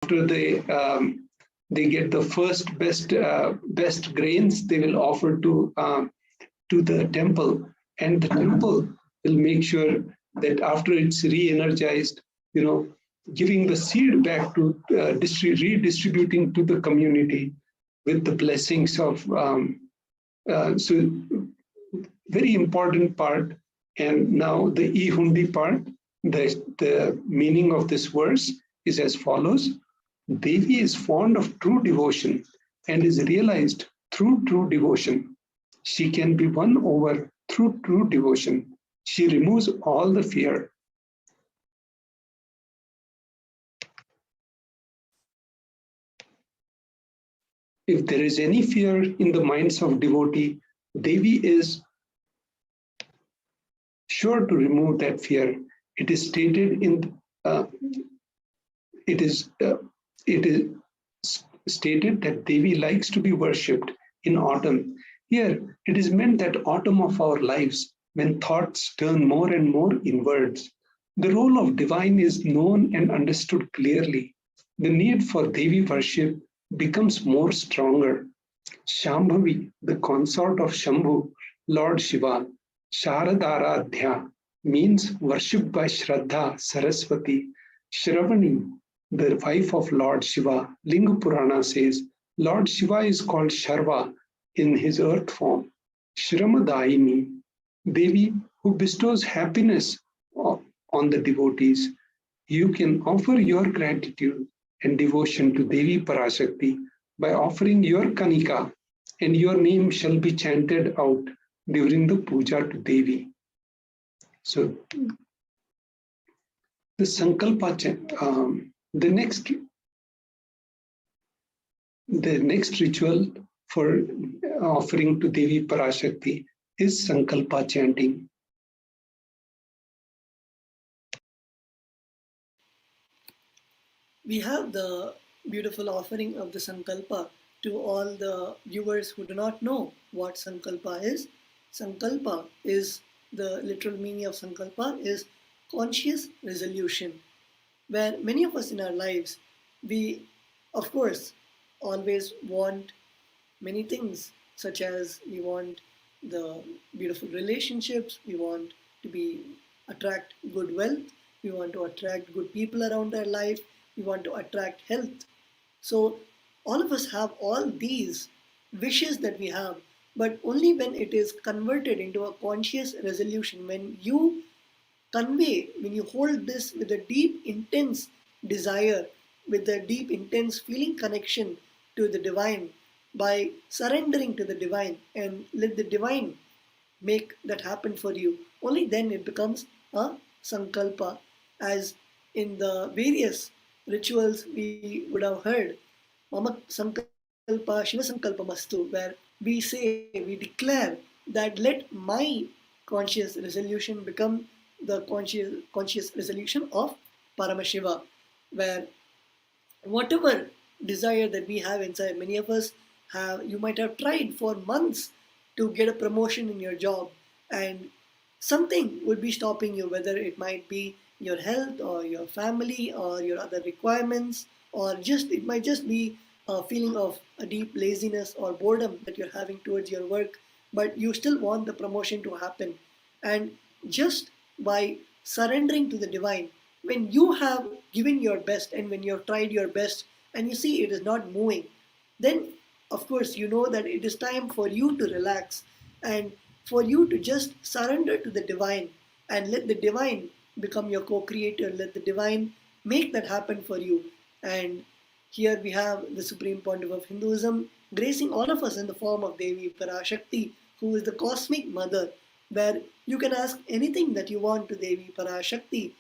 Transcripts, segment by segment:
after they get the first best grains, they will offer to the temple, and the temple will make sure that after it's re-energized, giving the seed back to redistributing to the community with the blessings of so very important part. And now the Ihundi part, the meaning of this verse is as follows. Devi is fond of true devotion and is realized through true devotion. She can be won over through true devotion. She removes all the fear. If there is any fear in the minds of devotee, Devi is sure to remove that fear. It is stated in it is stated that Devi likes to be worshipped in autumn. Here, it is meant that autumn of our lives, when thoughts turn more and more inwards. The role of divine is known and understood clearly. The need for Devi worship becomes more stronger. Shambhavi, the consort of Shambhu, Lord Shiva, Sharadaradhya, means worshipped by Shraddha, Saraswati. Shravani, the wife of Lord Shiva, Linga Purana says, Lord Shiva is called Sharva in his earth form. Shramadaini, Devi who bestows happiness on the devotees. You can offer your gratitude and devotion to Devi Parashakti by offering your Kanika, and your name shall be chanted out during the puja to Devi. So the Sankalpa, the next ritual for offering to Devi Parashakti is Sankalpa chanting. We have the beautiful offering of the Sankalpa to all the viewers who do not know what Sankalpa is. Sankalpa is, the literal meaning of Sankalpa is conscious resolution, where many of us in our lives, we of course always want many things, such as we want the beautiful relationships, we want to attract good wealth, we want to attract good people around our life, we want to attract health. So all of us have all these wishes that we have, but only when it is converted into a conscious resolution, when you hold this with a deep, intense desire, with a deep, intense feeling connection to the divine, by surrendering to the divine and let the divine make that happen for you, only then it becomes a sankalpa. As in the various rituals we would have heard, Mama Sankalpa, Shiva Sankalpa Mastu, where we say, we declare that let my conscious resolution become the conscious resolution of Paramashiva, where whatever desire that we have inside, many of us you might have tried for months to get a promotion in your job, and something would be stopping you, whether it might be your health or your family or your other requirements, or it might just be a feeling of a deep laziness or boredom that you're having towards your work, but you still want the promotion to happen. And just by surrendering to the divine, when you have given your best and when you have tried your best and you see it is not moving, then of course you know that it is time for you to relax and for you to just surrender to the divine and let the divine become your co-creator, let the divine make that happen for you. And here we have the Supreme Pontiff of Hinduism gracing all of us in the form of Devi Parashakti, who is the cosmic mother, where you can ask anything that you want to Devi Parashakti,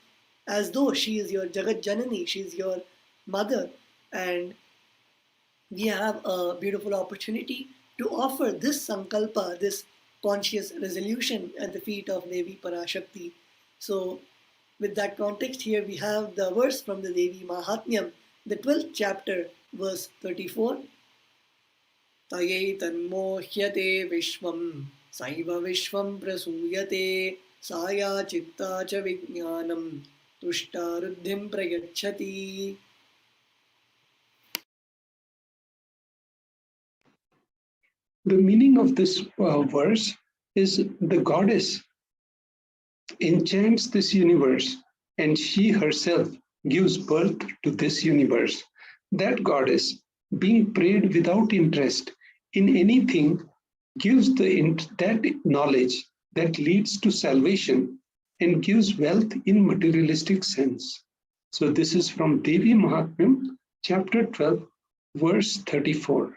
as though she is your Jagat Janani, she is your mother. And we have a beautiful opportunity to offer this Sankalpa, this conscious resolution at the feet of Devi Parashakti. So with that context, here we have the verse from the Devi Mahatmyam, the 12th chapter, verse 34. Taye tanmohyate vishvam, saiva vishvam prasuyate, saya chitta cha vijnanam, tushta ruddhim prayachati. The meaning of this verse is the goddess enchants this universe, and she herself gives birth to this universe. That goddess, being prayed without interest in anything, gives that knowledge that leads to salvation and gives wealth in materialistic sense. So this is from Devi Mahatmyam, chapter 12, verse 34.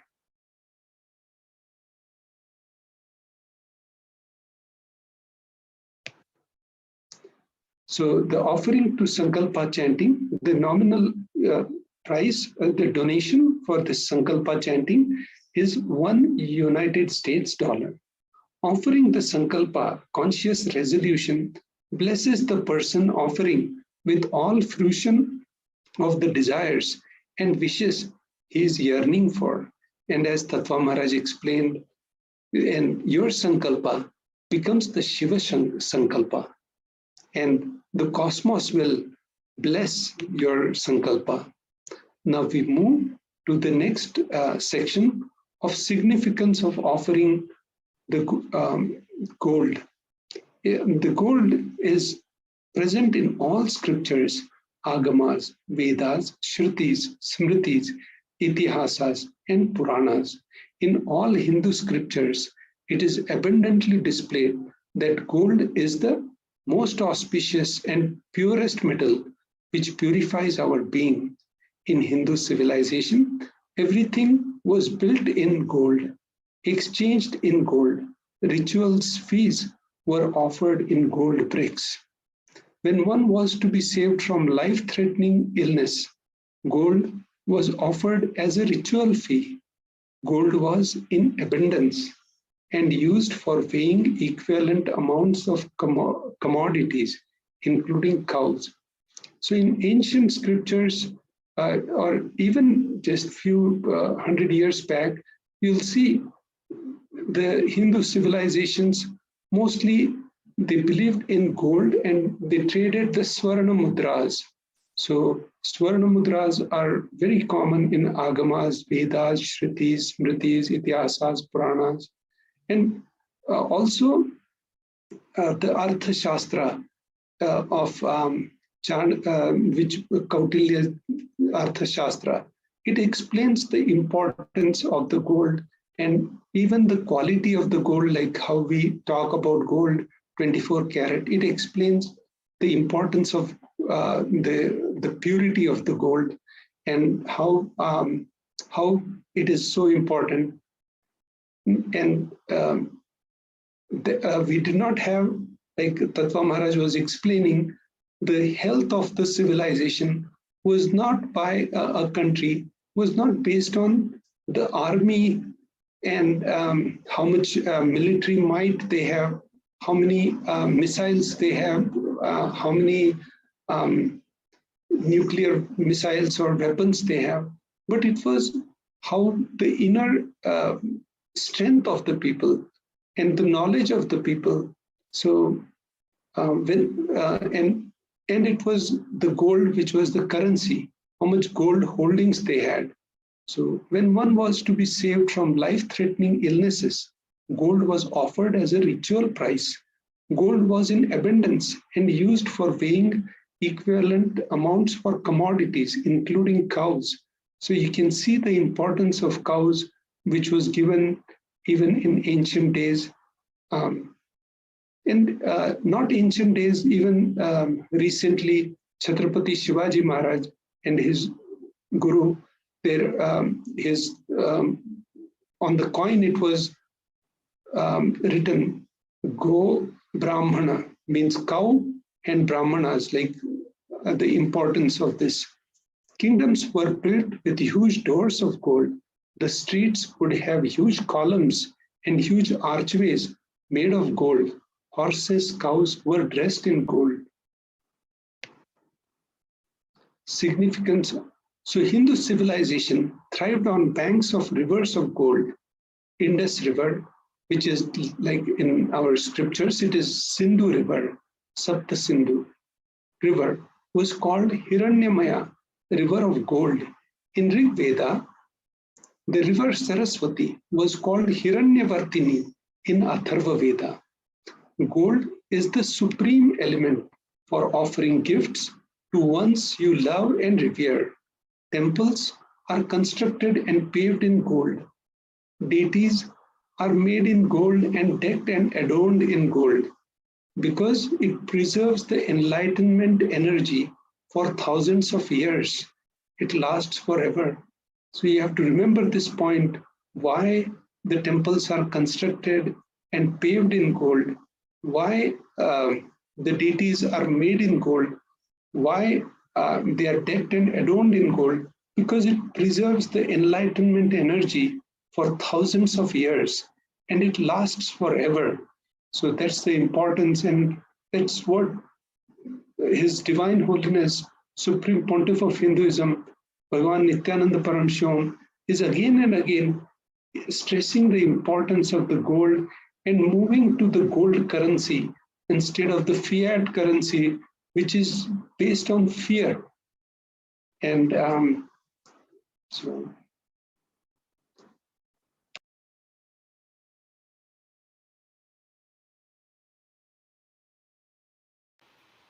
So the offering to Sankalpa chanting, the nominal price, the donation for this Sankalpa chanting is $1 US. Offering the Sankalpa conscious resolution blesses the person offering with all fruition of the desires and wishes he is yearning for. And as Tattva Maharaj explained, and your Sankalpa becomes the Shiva Sankalpa. And the cosmos will bless your Sankalpa. Now we move to the next section of significance of offering the gold. The gold is present in all scriptures, Agamas, Vedas, Shrutis, Smritis, Itihasas, and Puranas. In all Hindu scriptures, it is abundantly displayed that gold is the most auspicious and purest metal which purifies our being. In Hindu civilization, everything was built in gold, exchanged in gold. Rituals, fees were offered in gold bricks. When one was to be saved from life-threatening illness, gold was offered as a ritual fee. Gold was in abundance and used for weighing equivalent amounts of commodities, including cows. So in ancient scriptures, or even just few 100 years back, you'll see the Hindu civilizations, mostly they believed in gold and they traded the Swarna Mudras. So Swarna Mudras are very common in Agamas, Vedas, Shrutis, Smritis, Itihasas, Puranas. And also the Artha Shastra of which Kautilya Artha Shastra, it explains the importance of the gold and even the quality of the gold, like how we talk about gold 24 karat. It explains the importance of the purity of the gold and how it is so important. And we did not have, like Tattva Maharaj was explaining, the health of the civilization was not by a country, was not based on the army and how much military might they have, how many missiles they have, how many nuclear missiles or weapons they have, but it was how the inner strength of the people and the knowledge of the people. So and it was the gold which was the currency, how much gold holdings they had. So when one was to be saved from life-threatening illnesses, gold was offered as a ritual price. Gold was in abundance and used for weighing equivalent amounts for commodities, including cows. So you can see the importance of cows, which was given even in ancient days. Not ancient days, even recently, Chhatrapati Shivaji Maharaj and his guru, on the coin it was written, Go Brahmana, means cow, and Brahmanas, like the importance of this. Kingdoms were built with huge doors of gold. The streets would have huge columns and huge archways made of gold. Horses, cows were dressed in gold. Significance. So Hindu civilization thrived on banks of rivers of gold. Indus River, which is like in our scriptures, it is Sindhu River, Sapta Sindhu River, was called Hiranyamaya, the river of gold. In Rig Veda, The river Saraswati was called Hiranyavartini in Atharva Veda. Gold is the supreme element for offering gifts to ones you love and revere. Temples are constructed and paved in gold. Deities are made in gold and decked and adorned in gold because it preserves the enlightenment energy for thousands of years. It lasts forever. So you have to remember this point, why the temples are constructed and paved in gold, why the deities are made in gold, why they are decked and adorned in gold, because it preserves the enlightenment energy for thousands of years and it lasts forever. So that's the importance, and that's what His Divine Holiness, Supreme Pontiff of Hinduism, Bhagavan Nithyananda Paramashivam, is again and again stressing the importance of the gold and moving to the gold currency instead of the fiat currency, which is based on fear. And so.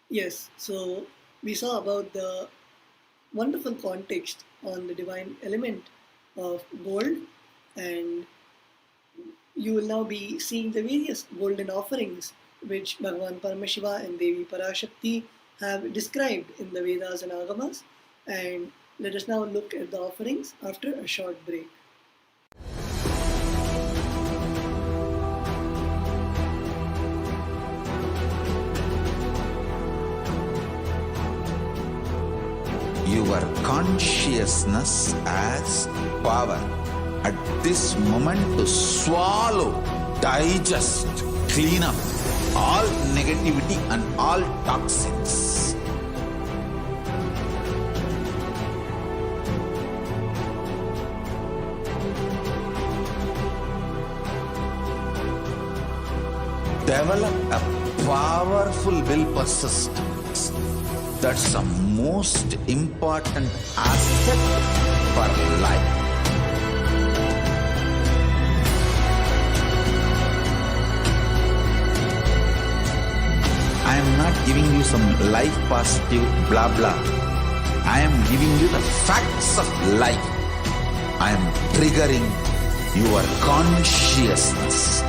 Yes, so we saw about the wonderful context on the divine element of gold, and you will now be seeing the various golden offerings which Bhagavan Paramashiva and Devi Parashakti have described in the Vedas and Agamas. And let us now look at the offerings after a short break. Your consciousness as power at this moment to swallow, digest, clean up all negativity and all toxins. Develop a powerful will persistence. That's the most important aspect for life. I am not giving you some life positive blah blah. I am giving you the facts of life. I am triggering your consciousness.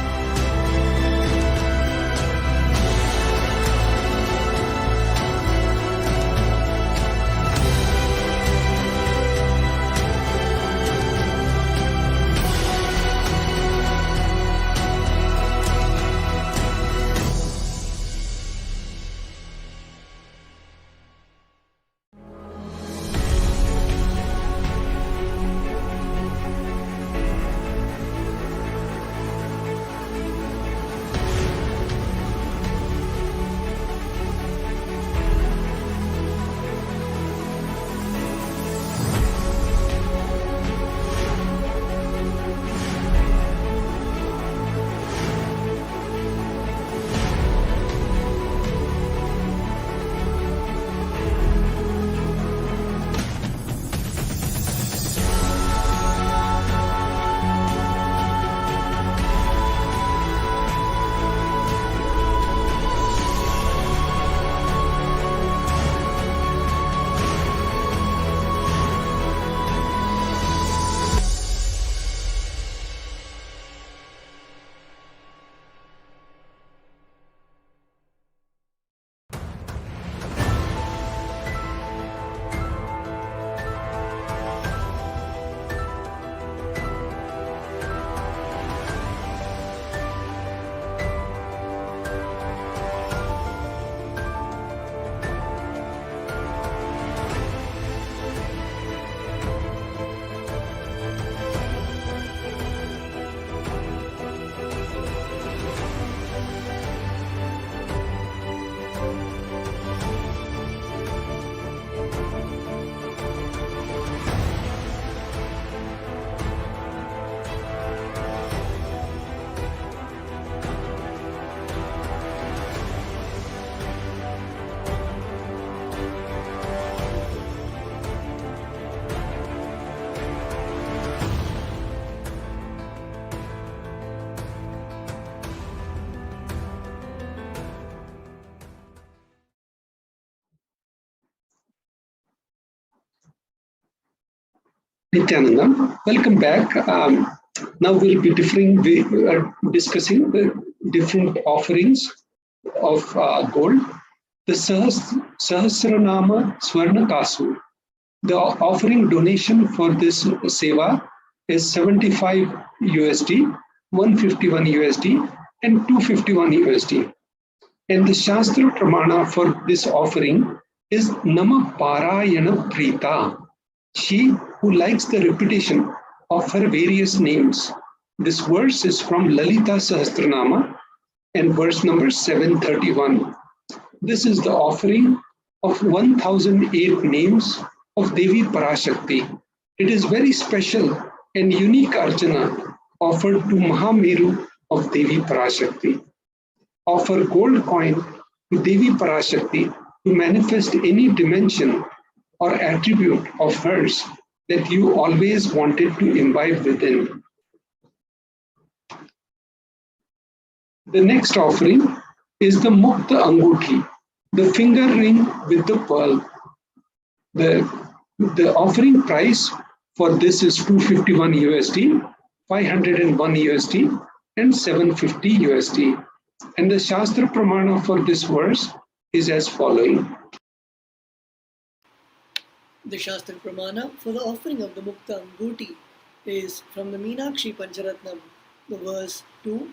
Nithyananda, welcome back. Now we'll be discussing the different offerings of gold. The Sahasranama Swarna Kasu. The offering donation for this seva is 75 USD, 151 USD, and 251 USD. And the Shastra Pramana for this offering is Nama Parayana Prita. She who likes the repetition of her various names. This verse is from Lalita Sahasranama and verse number 731. This is the offering of 1008 names of Devi Parashakti. It is very special and unique archana offered to Mahameru of Devi Parashakti. Offer gold coin to Devi Parashakti to manifest any dimension or attribute of hers that you always wanted to imbibe within. The next offering is the Mukta Anguthi, the finger ring with the pearl. The offering price for this is 251 USD, 501 USD, and 750 USD. And the Shastra Pramana for this verse is as following. The Shastra Pramana for the offering of the Mukta Anguthi is from the Meenakshi Pancharatnam, the verse 2.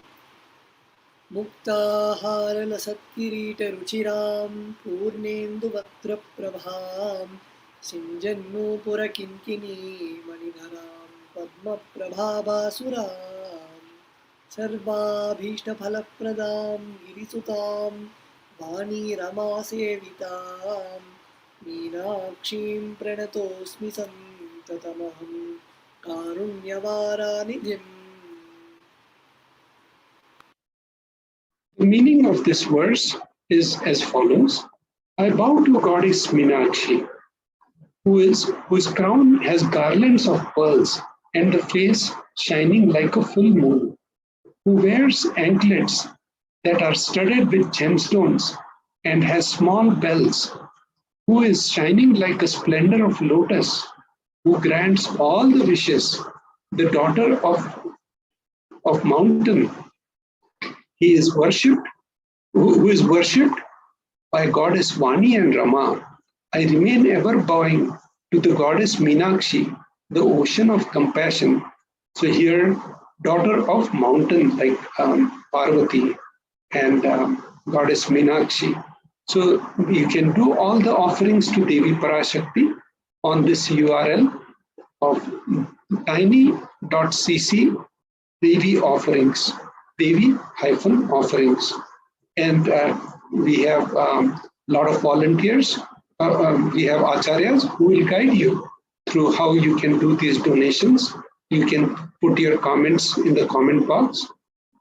Muktahara lasatkirita ruchiram purnendu vatra prabham sinjannu pura kinkini manidharam padma prabhabasuram sarvabhishta phalapradam girisutam vani ramasevitam Meenakshim pranatosmi santatamaham karunyavaranidim. The meaning of this verse is as follows. I bow to Goddess Meenakshi, whose crown has garlands of pearls and the face shining like a full moon, who wears anklets that are studded with gemstones and has small bells, who is shining like a splendor of lotus, who grants all the wishes, the daughter of mountain. He is worshipped, who is worshipped by Goddess Vani and Rama. I remain ever bowing to the Goddess Meenakshi, the ocean of compassion. So here, daughter of mountain like Parvati and Goddess Meenakshi. So you can do all the offerings to Devi Parashakti on this URL of tiny.cc Devi offerings. Devi-offerings. And we have a lot of volunteers. We have acharyas who will guide you through how you can do these donations. You can put your comments in the comment box.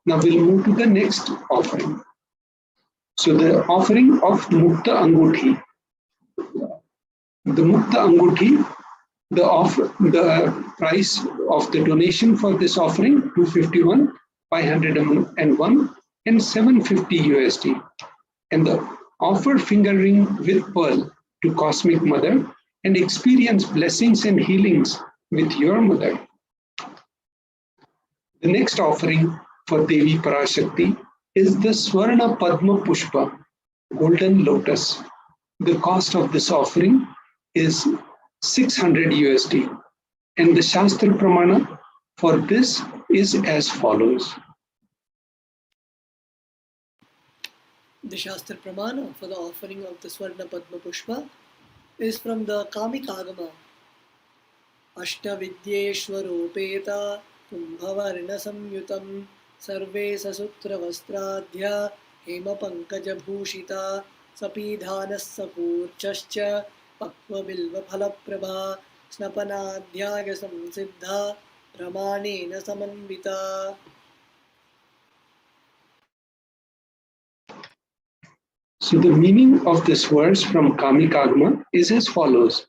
Now we'll move to the next offering. So the offering of Mukta Anguthi. The Mukta Anguthi, the price of the donation for this offering, 251, 501, and 750 USD. And the offer finger ring with pearl to Cosmic Mother and experience blessings and healings with your mother. The next offering for Devi Parashakti is the Swarna Padma Pushpa, golden lotus. The cost of this offering is 600 USD. And the Shastra Pramana for this is as follows. The Shastra Pramana for the offering of the Swarna Padma Pushpa is from the Kamikagama. Ashtavidyeshwaropeta kumbhavarna samyutam sarve sasutra vastradhya hema pankaja bhushita sapidhanas sapurchascha pakva bilva phalaprabha snapanadhyaga samsiddha pramanena samanvita. So the meaning of this verse from Kamikagama is as follows.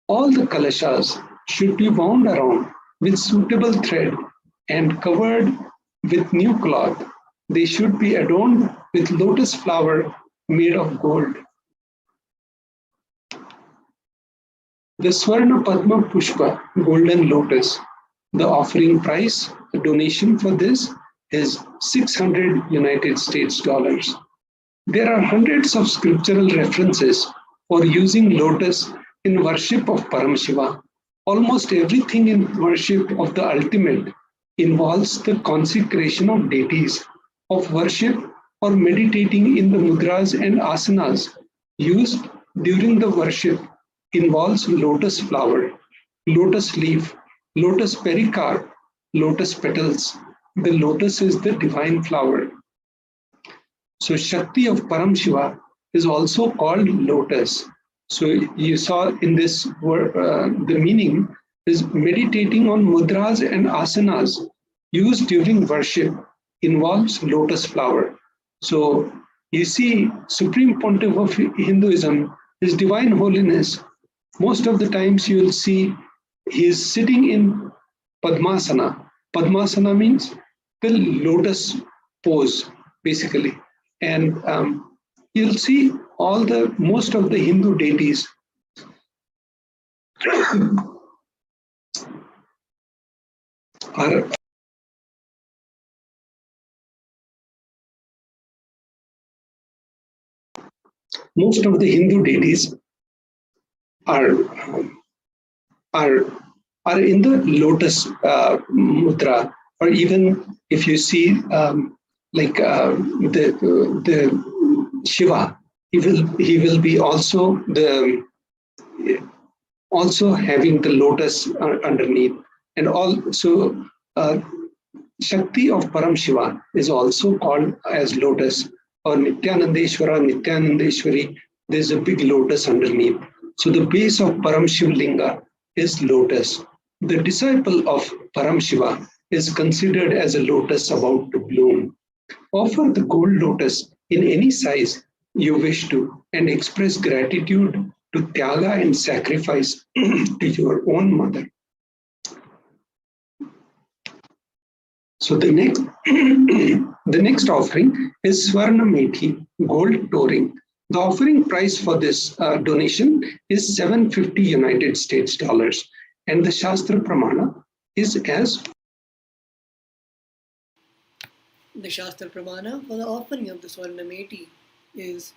All the kalashas should be wound around with suitable thread and covered with new cloth. They should be adorned with lotus flower made of gold. The Swarna Padma Pushpa, golden lotus, the offering price, the donation for this is 600 United States dollars. There are hundreds of scriptural references for using lotus in worship of Paramashiva. Almost everything in worship of the ultimate involves the consecration of deities, of worship or meditating in the mudras and asanas used during the worship involves lotus flower, lotus leaf, lotus pericarp, lotus petals. The lotus is the divine flower. So Shakti of Paramashiva is also called lotus. So you saw in this word, the meaning is meditating on mudras and asanas used during worship involves lotus flower. So you see, Supreme Pontiff of Hinduism, His Divine Holiness, most of the times you will see he is sitting in Padmasana. Padmasana means the lotus pose, basically. And you'll see most of the Hindu deities are are in the lotus mudra, or even if you see the Shiva, he will be also having the lotus underneath, and also Shakti of Paramashiva is also called as lotus, or Nithyanandeshwara, Nithyanandeshwari. There's a big lotus underneath. So the base of Paramashivalinga is lotus. The disciple of Paramashiva is considered as a lotus about to bloom. Offer the gold lotus in any size you wish to and express gratitude to Tyaga and sacrifice to your own mother. So the next offering is Swarna Methi, gold touring. The offering price for this donation is 750 United States dollars, and the Shastra Pramana is as. The Shastra Pramana for the offering of the Swarna Methi is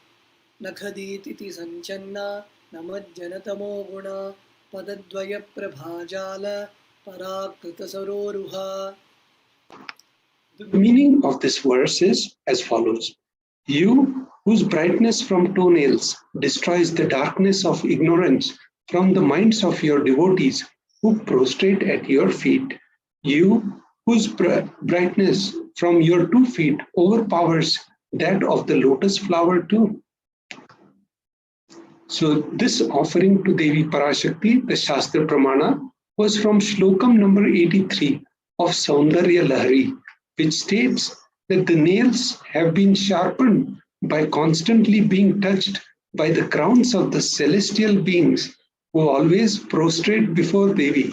Nakhadit iti sanchanna namajjanatamo guna padadvaya prabhajala parakrita saroruha. The meaning of this verse is as follows. You whose brightness from toenails destroys the darkness of ignorance from the minds of your devotees who prostrate at your feet. You whose brightness from your 2 feet overpowers that of the lotus flower too. So this offering to Devi Parashakti, the Shastra Pramana, was from Shlokam number 83 of Saundarya Lahari, which states that the nails have been sharpened by constantly being touched by the crowns of the celestial beings who always prostrate before Devi.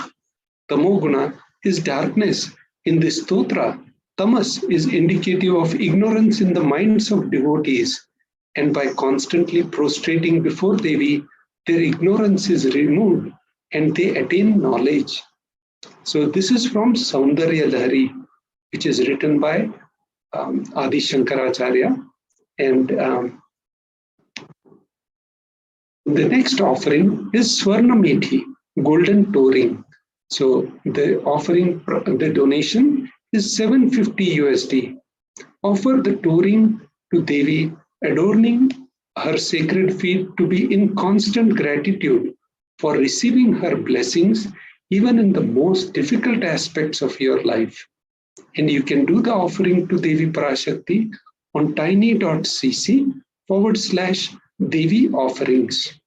Tamoguna is darkness in the stotra. Tamas is indicative of ignorance in the minds of devotees, and by constantly prostrating before Devi, their ignorance is removed and they attain knowledge. So this is from Saundarya Lahari, which is written by Adi Shankaracharya. And the next offering is Swarna Methi, golden touring. So the offering, the donation is 750 USD. Offer the touring to Devi, adorning her sacred feet to be in constant gratitude for receiving her blessings even in the most difficult aspects of your life. And you can do the offering to Devi Parashakti on tiny.cc/Devi offerings.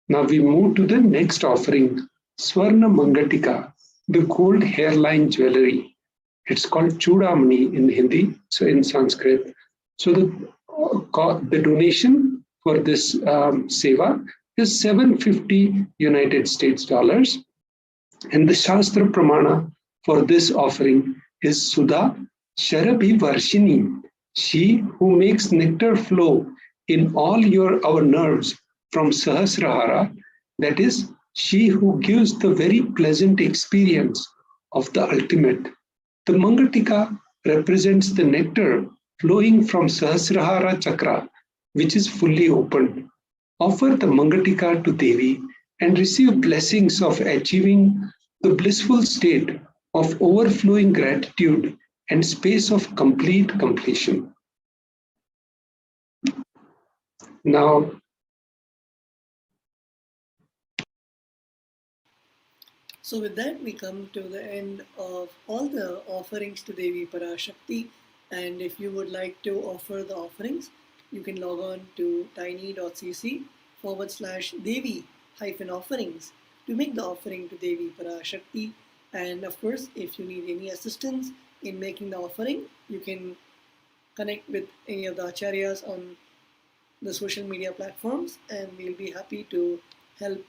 Now we move to the next offering, Swarna Mangatika, the gold hairline jewelry. It's called Chudamani in Hindi, so in Sanskrit. So the donation for this seva is 750 United States dollars. And the Shastra Pramana for this offering is Sudha Sharabhi Varshini, she who makes nectar flow in all our nerves from Sahasrahara That is, she who gives the very pleasant experience of the ultimate. The Mangatika represents the nectar flowing from Sahasrahara Chakra, which is fully opened. Offer the Mangatika to Devi and receive blessings of achieving the blissful state of overflowing gratitude and space of complete completion. Now, so with that, we come to the end of all the offerings to Devi Parashakti. And if you would like to offer the offerings, you can log on to tiny.cc/Devi-offerings to make the offering to Devi Parashakti. And of course, if you need any assistance in making the offering, you can connect with any of the acharyas on the social media platforms, and we'll be happy to help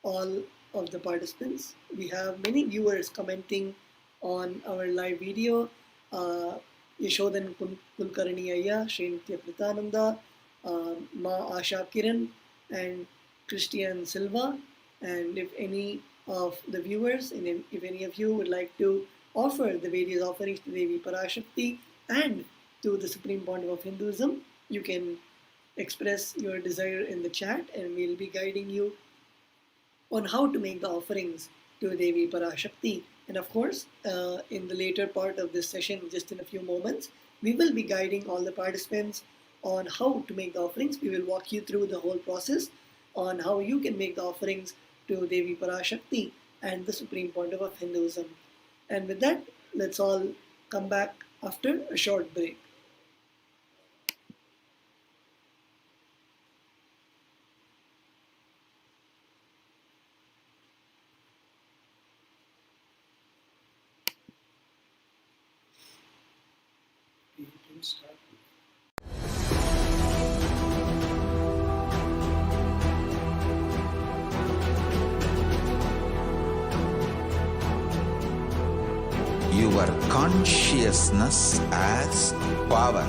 all of the participants. We have many viewers commenting on our live video. Yashodan Kulkarni Ayya, Srinitya Pritananda, Ma Asha Kiran, and Christian Silva. And if any of the viewers, and if any of you would like to offer the various offerings to Devi Parashakti and to the Supreme Pontiff of Hinduism, you can express your desire in the chat, and we'll be guiding you on how to make the offerings to Devi Parashakti. And of course, in the later part of this session, just in a few moments, we will be guiding all the participants on how to make the offerings. We will walk you through the whole process on how you can make the offerings to Devi Parashakti and the Supreme Pontiff of Hinduism. And with that, let's all come back after a short break. Your consciousness as power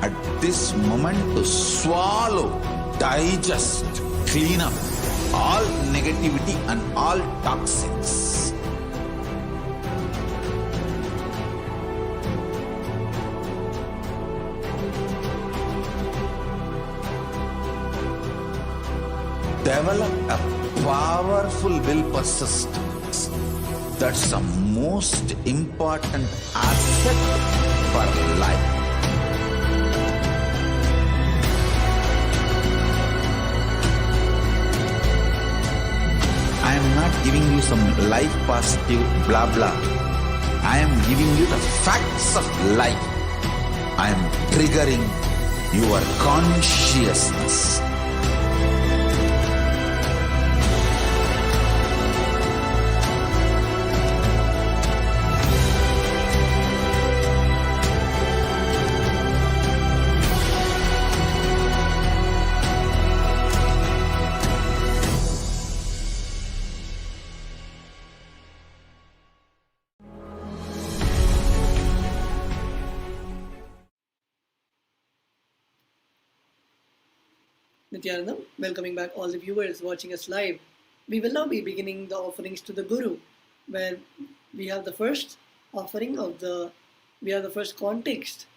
at this moment to swallow, digest, clean up all negativity and all toxins. Develop a powerful will persistence. That's the most important asset for life. I am not giving you some life positive blah blah. I am giving you the facts of life. I am triggering your consciousness. Nithyanandam, welcoming back all the viewers watching us live. We will now be beginning the offerings to the Guru, where we have the first offering we have the first context,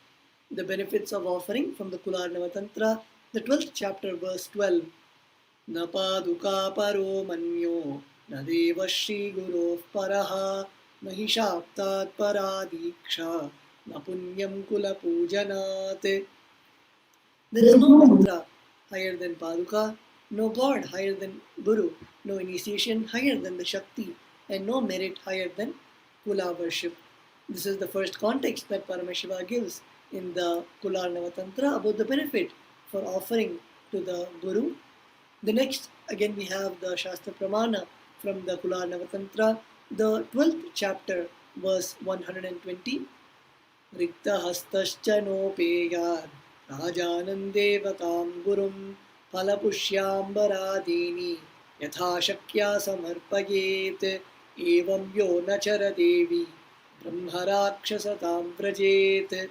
the benefits of offering from the Kularnava Tantra, the 12th chapter, verse 12. Na paduka paro manyo, na deva shri gurof paraha, na hi shaptat paradiksha, na punyam kula pujanat. There is no mantra higher than Paduka, no God higher than Guru, no initiation higher than the Shakti, and no merit higher than Kula worship. This is the first context that Paramashiva gives in the Kularnava Tantra about the benefit for offering to the Guru. The next, again, we have the Shastra Pramana from the Kularnava Tantra, the 12th chapter, verse 120. Rikta hastascha no peyad Rajanan devatam gurum phalapushyaambaradini yatha shakya samarpayet evam yo nachara devi brahmarakshasatam vrajet.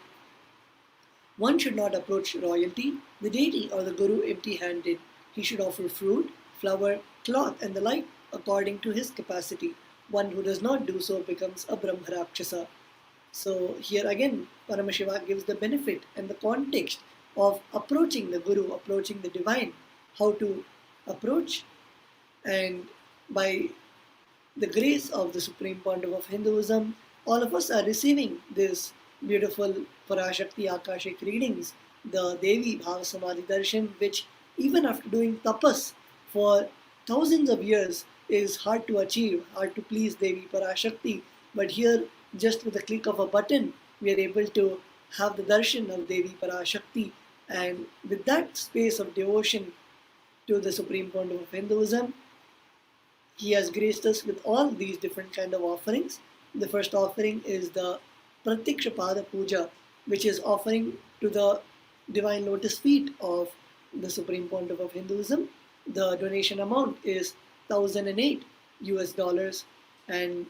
One should not approach royalty, the deity or the Guru empty-handed. He should offer fruit, flower, cloth, and the like according to his capacity. One who does not do so becomes a Brahmarakshasa. So here again, Paramashiva gives the benefit and the context of approaching the Guru, approaching the divine, how to approach, and by the grace of the Supreme Pontiff of Hinduism, all of us are receiving this beautiful Parashakti Akashic readings, the Devi Bhavasamadhi Darshan, which even after doing tapas for thousands of years is hard to achieve, hard to please Devi Parashakti. But here, just with the click of a button, we are able to have the darshan of Devi Parashakti, and with that space of devotion to the Supreme Pontiff of Hinduism, he has graced us with all these different kind of offerings. The first offering is the Pratyaksha Pada Puja, which is offering to the divine lotus feet of the Supreme Pontiff of Hinduism. The donation amount is $1,008, and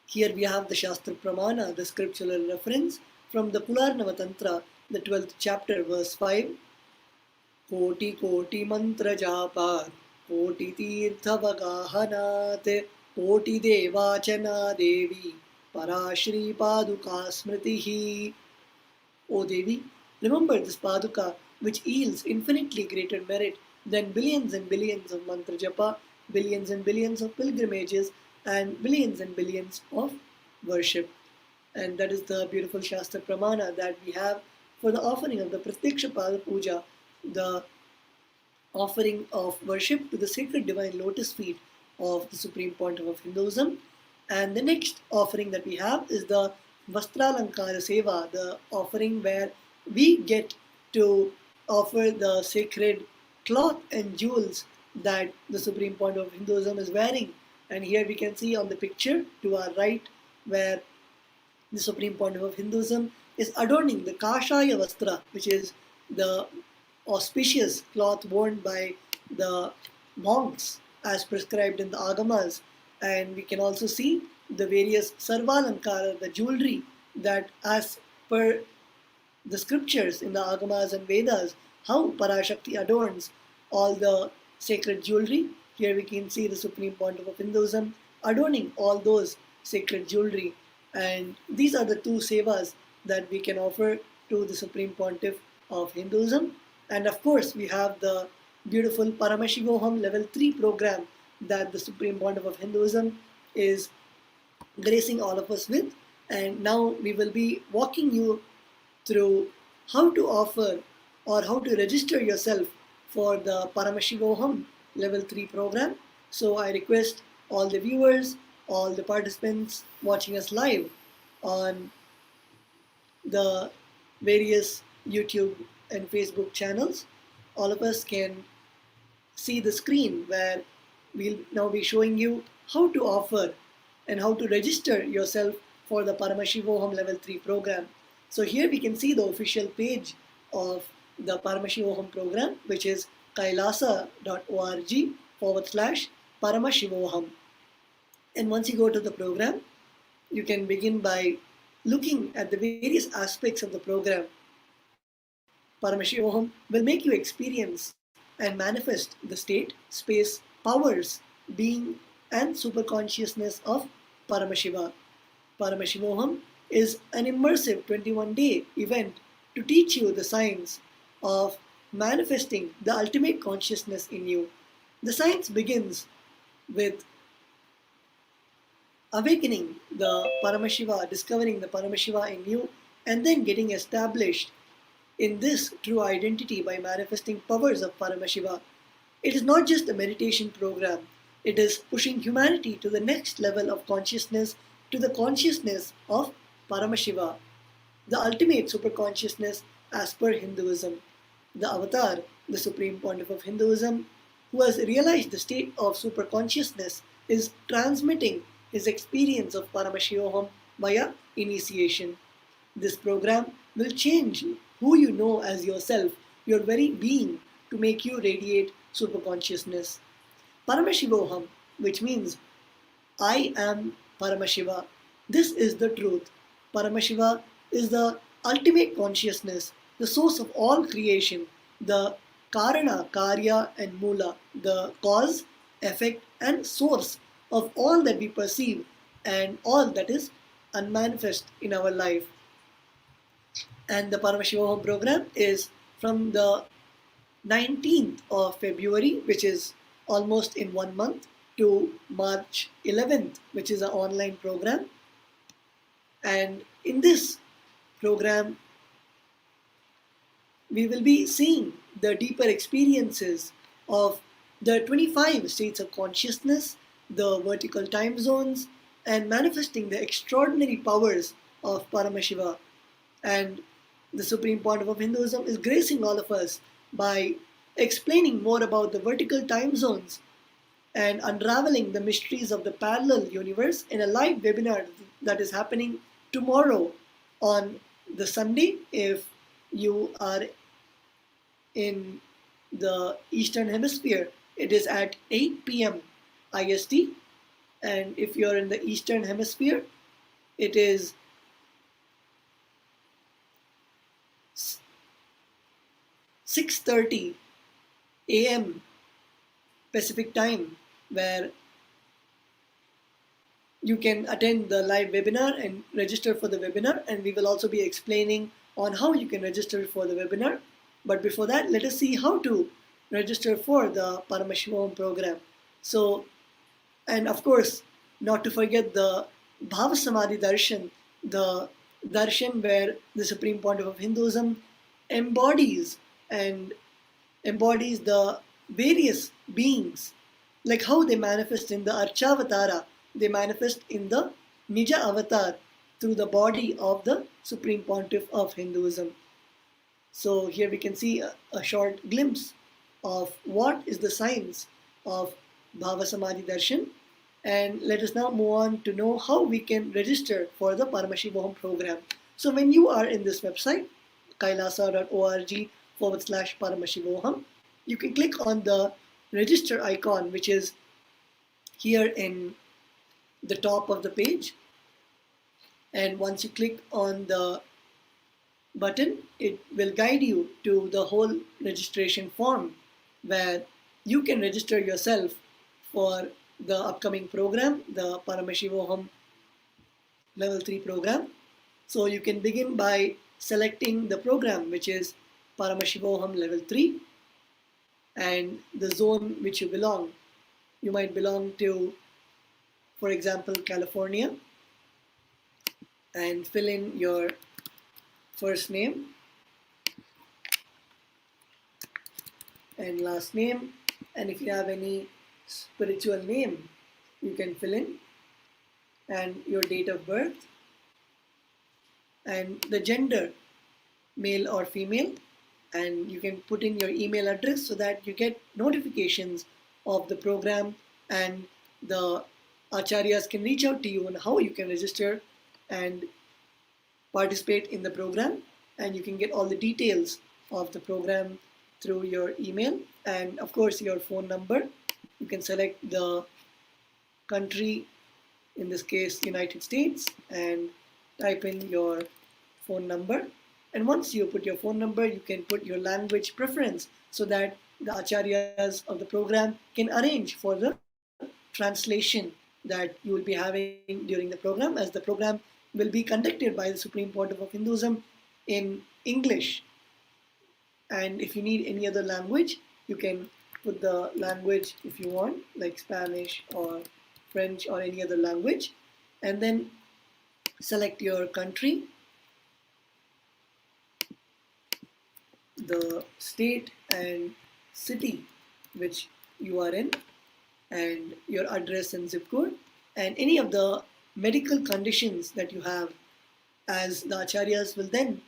here we have the Shastra Pramana, the scriptural reference from the Pularnava Tantra, the 12th chapter, verse 5. Koti koti mantra japa, koti tirtha vagahanat, koti devachana devi, parashri paduka smritihi. O Devi, remember this paduka which yields infinitely greater merit than billions and billions of mantra japa, billions and billions of pilgrimages, and billions and billions of worship. And that is the beautiful Shastra Pramana that we have for the offering of the Pratyaksha Pada Puja, the offering of worship to the sacred divine lotus feet of the Supreme Pontiff of Hinduism. And the next offering that we have is the Vastralankara Seva, the offering where we get to offer the sacred cloth and jewels that the Supreme Pontiff of Hinduism is wearing. And here we can see on the picture to our right where the Supreme Pontiff of Hinduism is adorning the Kashaya Vastra, which is the auspicious cloth worn by the monks as prescribed in the Agamas. And we can also see the various Sarvalankara, the jewelry that as per the scriptures in the Agamas and Vedas, how Parashakti adorns all the sacred jewelry. Here we can see the Supreme Pontiff of Hinduism adorning all those sacred jewelry. And these are the two sevas that we can offer to the Supreme Pontiff of Hinduism. And of course, we have the beautiful Paramashivoham level 3 program that the Supreme Pontiff of Hinduism is gracing all of us with. And now we will be walking you through how to offer or how to register yourself for the Paramashivoham level 3 program. So I request all the viewers, all the participants watching us live on the various YouTube and Facebook channels, all of us can see the screen where we'll now be showing you how to offer and how to register yourself for the Paramashivoham level 3 program. So here we can see the official page of the Paramashivoham program, which is kailasa.org/Paramashivoham. And once you go to the program, you can begin by looking at the various aspects of the program. Paramashivoham will make you experience and manifest the state, space, powers, being, and superconsciousness of Paramashiva. Paramashivoham is an immersive 21-day event to teach you the science of manifesting the ultimate consciousness in you. The science begins with awakening the Paramashiva, discovering the Paramashiva in you, and then getting established in this true identity by manifesting powers of Paramashiva. It is not just a meditation program. It is pushing humanity to the next level of consciousness, to the consciousness of Paramashiva, the ultimate superconsciousness as per Hinduism. The avatar, the Supreme Pontiff of Hinduism, who has realized the state of superconsciousness, is transmitting his experience of Paramashivoham via initiation. This program will change who you know as yourself, your very being, to make you radiate superconsciousness. Paramashivoham, which means I am Paramashiva. This is the truth. Paramashiva is the ultimate consciousness, the source of all creation, the Karana, Karya and Mula, the cause, effect and source of all that we perceive and all that is unmanifest in our life. And the Paramashivoham program is from the 19th of February, which is almost in 1 month, to March 11th, which is an online program. And in this program, we will be seeing the deeper experiences of the 25 states of consciousness, the vertical time zones, and manifesting the extraordinary powers of Paramashiva. And the Supreme Pontiff of Hinduism is gracing all of us by explaining more about the vertical time zones and unraveling the mysteries of the parallel universe in a live webinar that is happening tomorrow on the Sunday. If you are in the Eastern Hemisphere, it is at 8 p.m. IST, and if you're in the Eastern Hemisphere, it is 6:30 a.m. Pacific time, where you can attend the live webinar and register for the webinar, and we will also be explaining on how you can register for the webinar. But before that, let us see how to register for the Paramashivoham program. So, and of course, not to forget the BHAVASAMADHI darshan, the darshan where the Supreme Pontiff of Hinduism embodies the various beings, like how they manifest in the Archavatara, they manifest in the Nija avatar through the body of the Supreme Pontiff of Hinduism. So here we can see a short glimpse of what is the science of BHAVASAMADHI darshan. And let us now move on to know how we can register for the Paramashivoham program. So when you are in this website, kailasa.org/Paramashivoham, you can click on the register icon, which is here in the top of the page. And once you click on the button, it will guide you to the whole registration form where you can register yourself for the upcoming program, the Paramashivoham level 3 program. So you can begin by selecting the program, which is Paramashivoham level 3, and the zone which you belong. You might belong to, for example, California, and fill in your first name and last name, and if you have any spiritual name, you can fill in, and your date of birth, and the gender, male or female, and you can put in your email address so that you get notifications of the program, and the acharyas can reach out to you on how you can register and participate in the program, and you can get all the details of the program through your email and of course your phone number. You can select the country, in this case United States, and type in your phone number. And once you put your phone number, you can put your language preference so that the acharyas of the program can arrange for the translation that you will be having during the program, as the program will be conducted by the Supreme Pontiff of Hinduism in English. And if you need any other language, you can put the language if you want, like Spanish or French or any other language, and then select your country, the state and city which you are in, and your address and zip code, and any of the medical conditions that you have, as the acharyas will then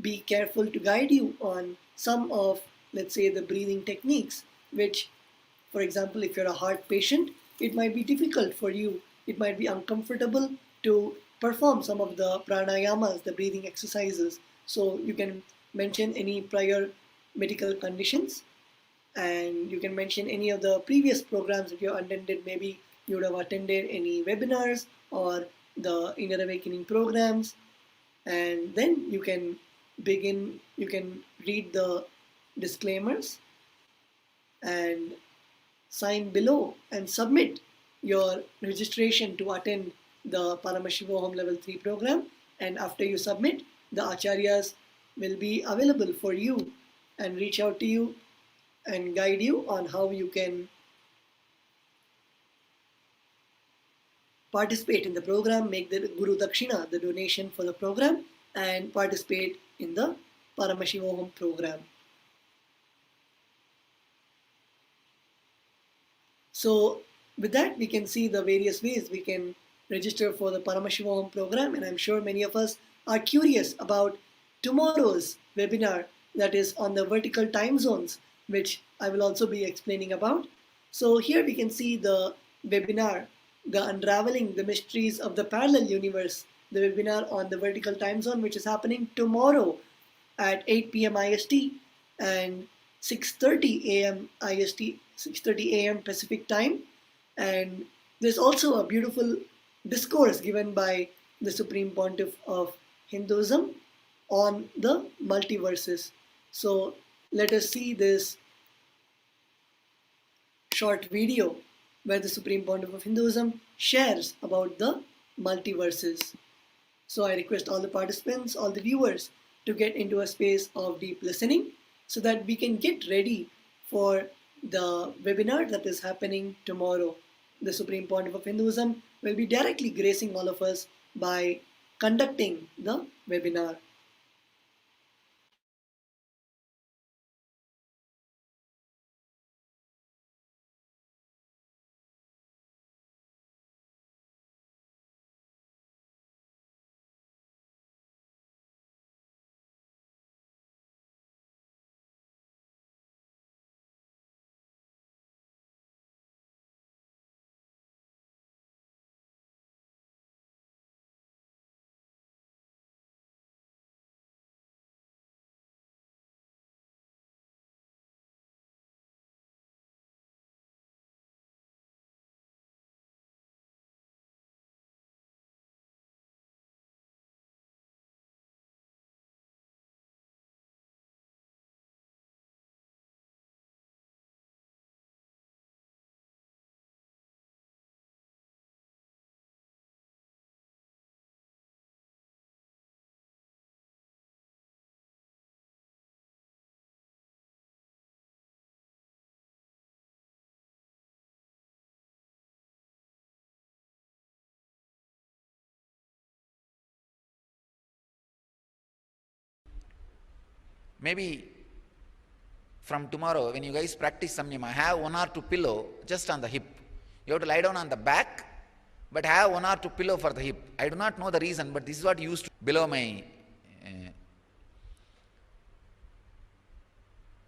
be careful to guide you on some of, let's say, the breathing techniques, which, for example, if you're a heart patient, it might be difficult for you, it might be uncomfortable to perform some of the pranayamas, the breathing exercises. So you can mention any prior medical conditions, and you can mention any of the previous programs that you attended. Maybe you would have attended any webinars or the Inner Awakening programs, and then you can begin, you can read the disclaimers and sign below and submit your registration to attend the Paramashivoham Level 3 program. And after you submit, the Acharyas will be available for you and reach out to you and guide you on how you can participate in the program, make the Guru Dakshina, the donation for the program, and participate in the Paramashivoham program. So with that, we can see the various ways we can register for the Paramashivoham program, and I'm sure many of us are curious about tomorrow's webinar, that is on the vertical time zones, which I will also be explaining about. So here we can see the webinar, the Unraveling the Mysteries of the Parallel Universe, the webinar on the vertical time zone, which is happening tomorrow at 8 p.m. IST and 6:30 a.m. IST, 6:30 a.m. Pacific time. And there's also a beautiful discourse given by the Supreme Pontiff of Hinduism on the multiverses. So let us see this short video where the Supreme Pontiff of Hinduism shares about the multiverses. So I request all the participants, all the viewers, to get into a space of deep listening so that we can get ready for the webinar that is happening tomorrow. The Supreme Pontiff of Hinduism will be directly gracing all of us by conducting the webinar. Maybe from tomorrow, when you guys practice samyama, have one or two pillow just on the hip. You have to lie down on the back, but have one or two pillow for the hip. I do not know the reason, but this is what used to below my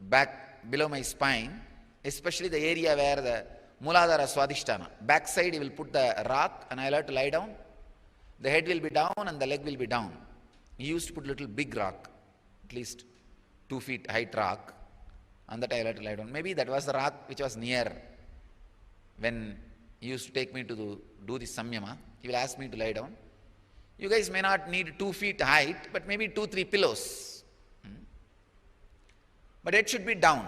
back, below my spine, especially the area where the Muladhara Swadhisthana. Back side, you will put the rock and I will have to lie down. The head will be down and the leg will be down. He used to put little big rock, at least 2 feet height rock, on that I will have to lie down. Maybe that was the rock which was near when he used to take me to do this samyama. He will ask me to lie down. You guys may not need 2 feet height, but maybe 2-3 pillows. But it should be down,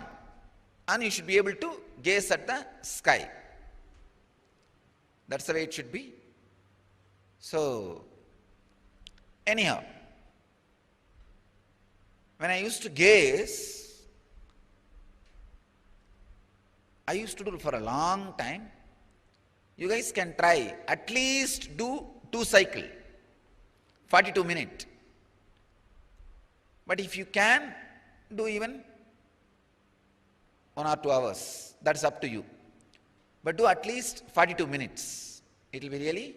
and you should be able to gaze at the sky. That's the way it should be. So, anyhow, when I used to gaze, I used to do it for a long time. You guys can try, at least do 2 cycles, 42 minutes. But if you can, do even 1 or 2 hours. That's up to you. But do at least 42 minutes. It will be really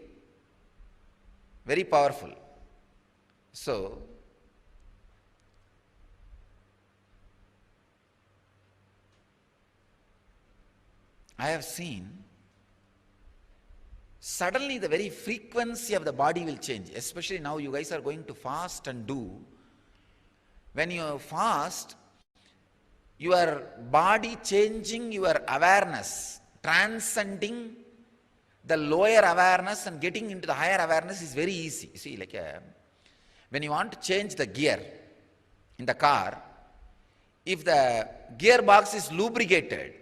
very powerful. So, I have seen suddenly the very frequency of the body will change. Especially now you guys are going to fast and do. When you fast, your body changing your awareness, transcending the lower awareness and getting into the higher awareness is very easy. You see, like when you want to change the gear in the car, if the gearbox is lubricated,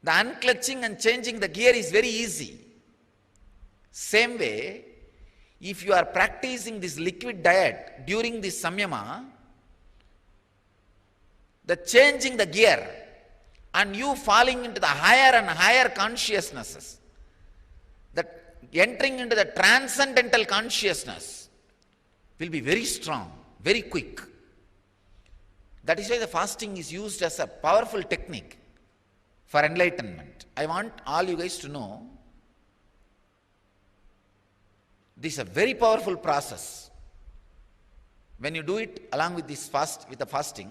the unclutching and changing the gear is very easy. Same way, if you are practicing this liquid diet during this samyama, the changing the gear and you falling into the higher and higher consciousnesses, that entering into the transcendental consciousness will be very strong, very quick. That is why the fasting is used as a powerful technique for enlightenment. I want all you guys to know, this is a very powerful process. When you do it along with this with the fasting,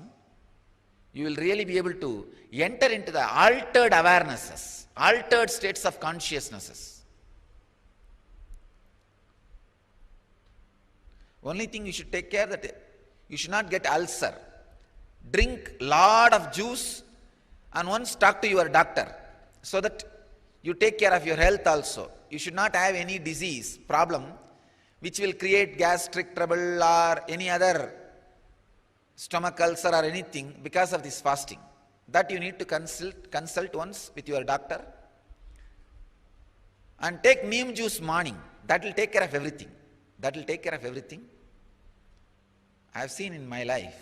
you will really be able to enter into the altered awarenesses, altered states of consciousnesses. Only thing you should take care that you should not get ulcer. Drink lot of juice and once talk to your doctor so that you take care of your health also. You should not have any disease, problem which will create gastric trouble or any other stomach ulcer or anything because of this fasting. That you need to consult once with your doctor. And take neem juice morning. That will take care of everything. That will take care of everything. I have seen in my life.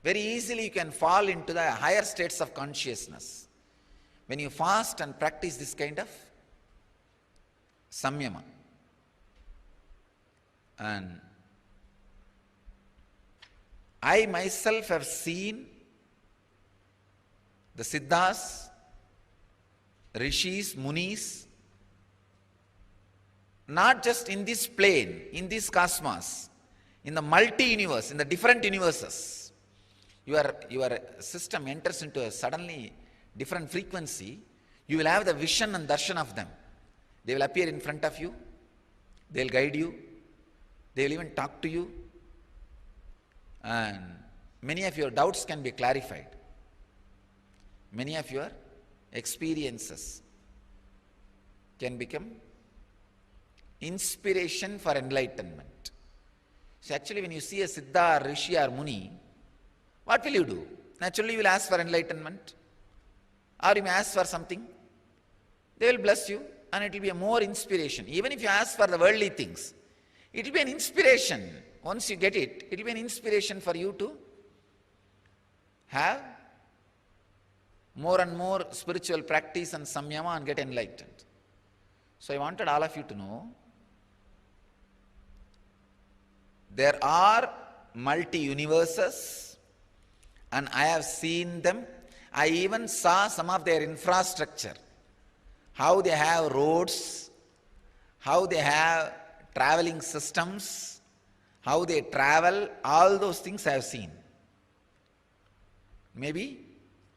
Very easily you can fall into the higher states of consciousness when you fast and practice this kind of samyama. And I myself have seen the Siddhas, Rishis, Munis, not just in this plane, in this cosmos, in the multi-universe, in the different universes. Your system enters into a suddenly different frequency. You will have the vision and darshan of them. They will appear in front of you. They will guide you. They will even talk to you. And many of your doubts can be clarified. Many of your experiences can become inspiration for enlightenment. So actually when you see a Siddha or Rishi or Muni, what will you do? Naturally you will ask for enlightenment, or you may ask for something. They will bless you and it will be a more inspiration. Even if you ask for the worldly things, it will be an inspiration. Once you get it, it will be an inspiration for you to have more and more spiritual practice and samyama and get enlightened. So I wanted all of you to know, there are multi-universes and I have seen them. I even saw some of their infrastructure, how they have roads, how they have traveling systems, how they travel, all those things I have seen. Maybe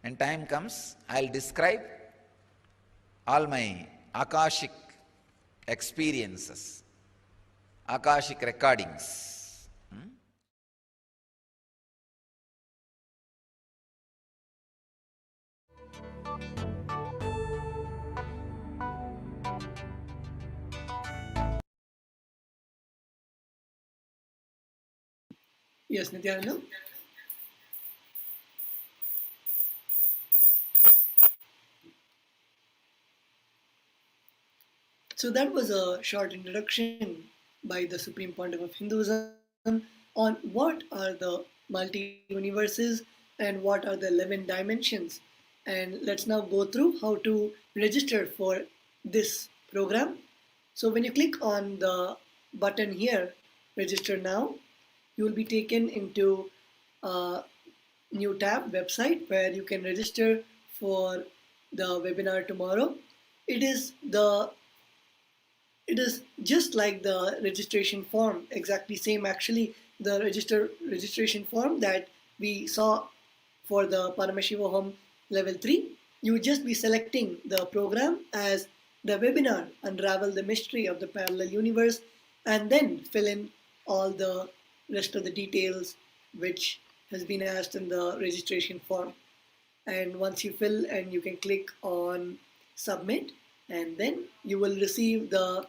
when time comes, I'll describe all my Akashic experiences, Akashic recordings. Yes, Nithyananda. So that was a short introduction by the Supreme Pontiff of Hinduism on what are the multi-universes and what are the 11 dimensions. And let's now go through how to register for this program. So when you click on the button here, register now, you will be taken into a new tab, website, where you can register for the webinar tomorrow. It is just like the registration form, exactly same actually, the registration form that we saw for the Paramashivoham level 3. You would just be selecting the program as the webinar, Unravel the Mystery of the Parallel Universe, and then fill in all the rest of the details which has been asked in the registration form. And once you fill, and you can click on submit, and then you will receive the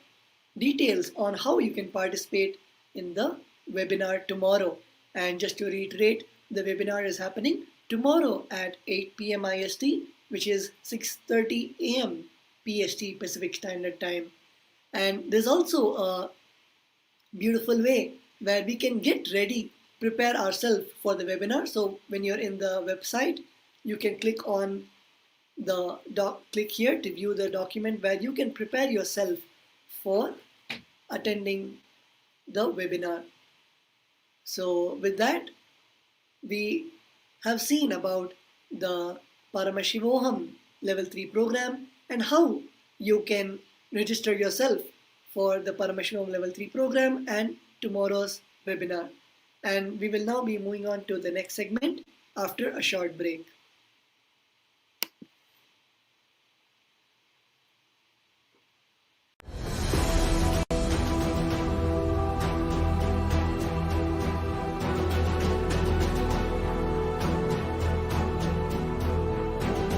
details on how you can participate in the webinar tomorrow. And just to reiterate, the webinar is happening tomorrow at 8 p.m. IST, which is 6:30 a.m. PST, Pacific Standard Time. And there's also a beautiful way where we can get ready, prepare ourselves for the webinar. So when you're in the website, you can click on the click here to view the document where you can prepare yourself for attending the webinar. So with that, we have seen about the Paramashivoham level 3 program and how you can register yourself for the Paramashivoham level 3 program and tomorrow's webinar. And we will now be moving on to the next segment after a short break.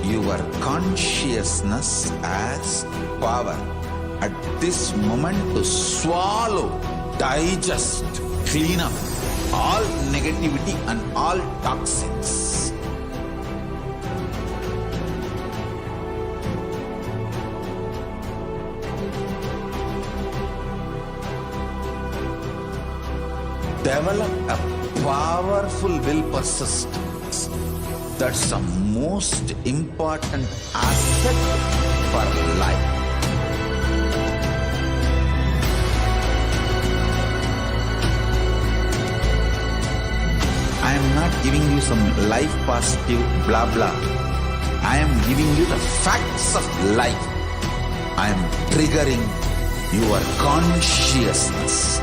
Your consciousness as power at this moment to swallow, digest, clean up all negativity and all toxins. Develop a powerful will persistence. That's the most important asset for life. I am not giving you some life positive blah blah. I am giving you the facts of life. I am triggering your consciousness.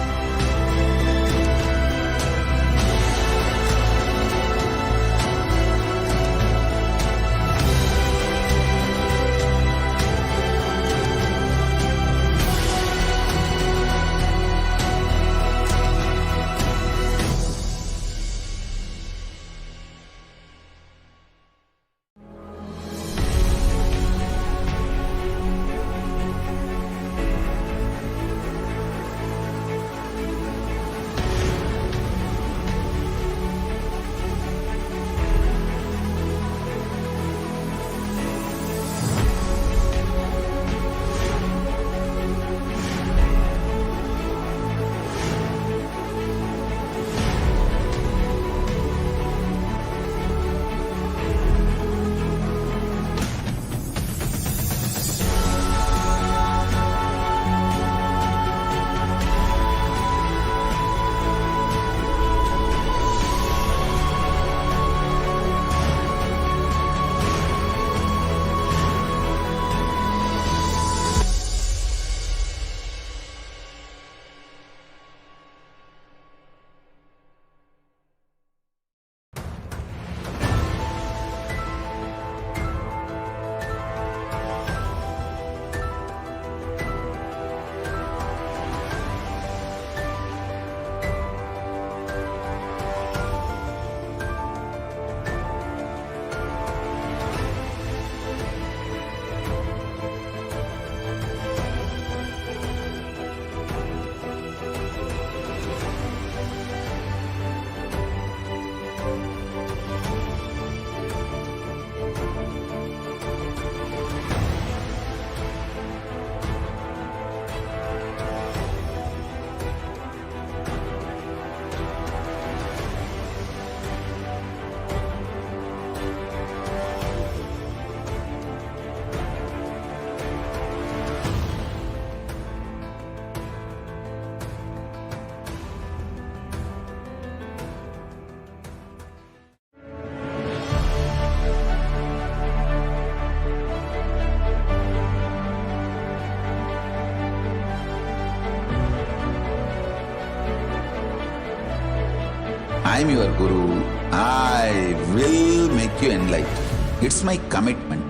I am your Guru. I will make you enlightened. It's my commitment.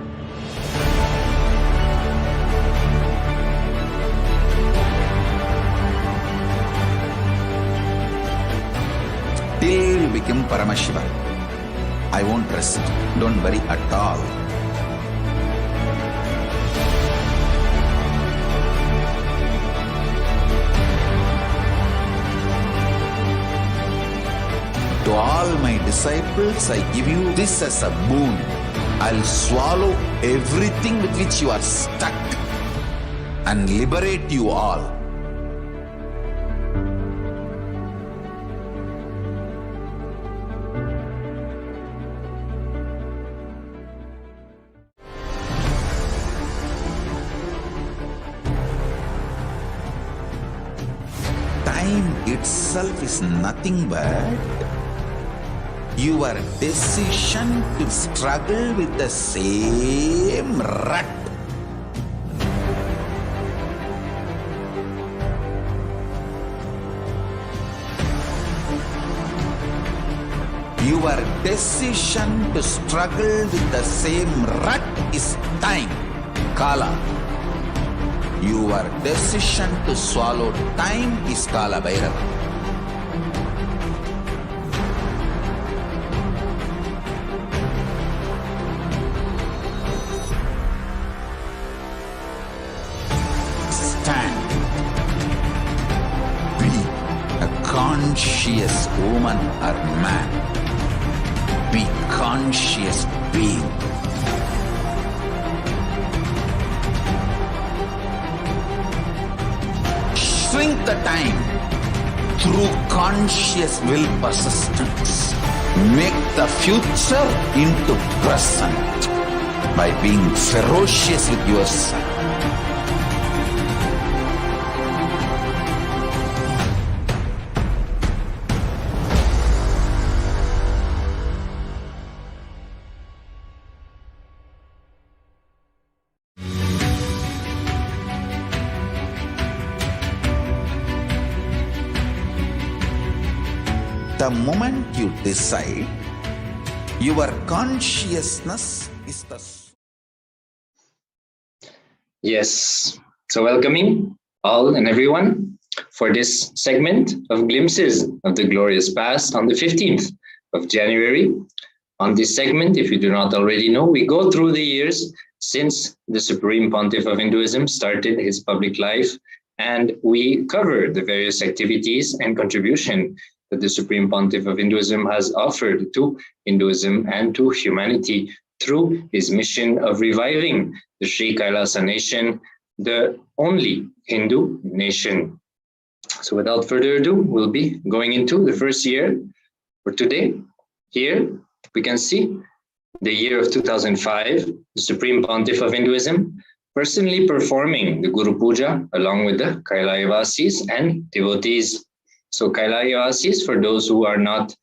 Till you become Paramashiva, I won't rest. Don't worry at all. disciples, I give you this as a boon. I'll swallow everything with which you are stuck and liberate you all. Time itself is nothing but your decision to struggle with the same rut. Your decision to struggle with the same rut is time, Kala. Your decision to swallow time is Kala Bhairava. Stand. Be a conscious woman or man. Be conscious being. Shrink the time through conscious will persistence. Make the future into present by being ferocious with yourself. The moment you decide, your consciousness is the... Yes, so welcoming all and everyone for this segment of glimpses of the glorious past on the 15th of January. On this segment, if you do not already know, we go through the years since the Supreme Pontiff of Hinduism started his public life, and we cover the various activities and contribution that the Supreme Pontiff of Hinduism has offered to Hinduism and to humanity through his mission of reviving the Sri Kailasa nation, the only Hindu nation. So without further ado, we'll be going into the first year for today. Here we can see the year of 2005, the Supreme Pontiff of Hinduism personally performing the Guru Puja along with the Kailavasis and devotees. So Kailavasis, for those who are not,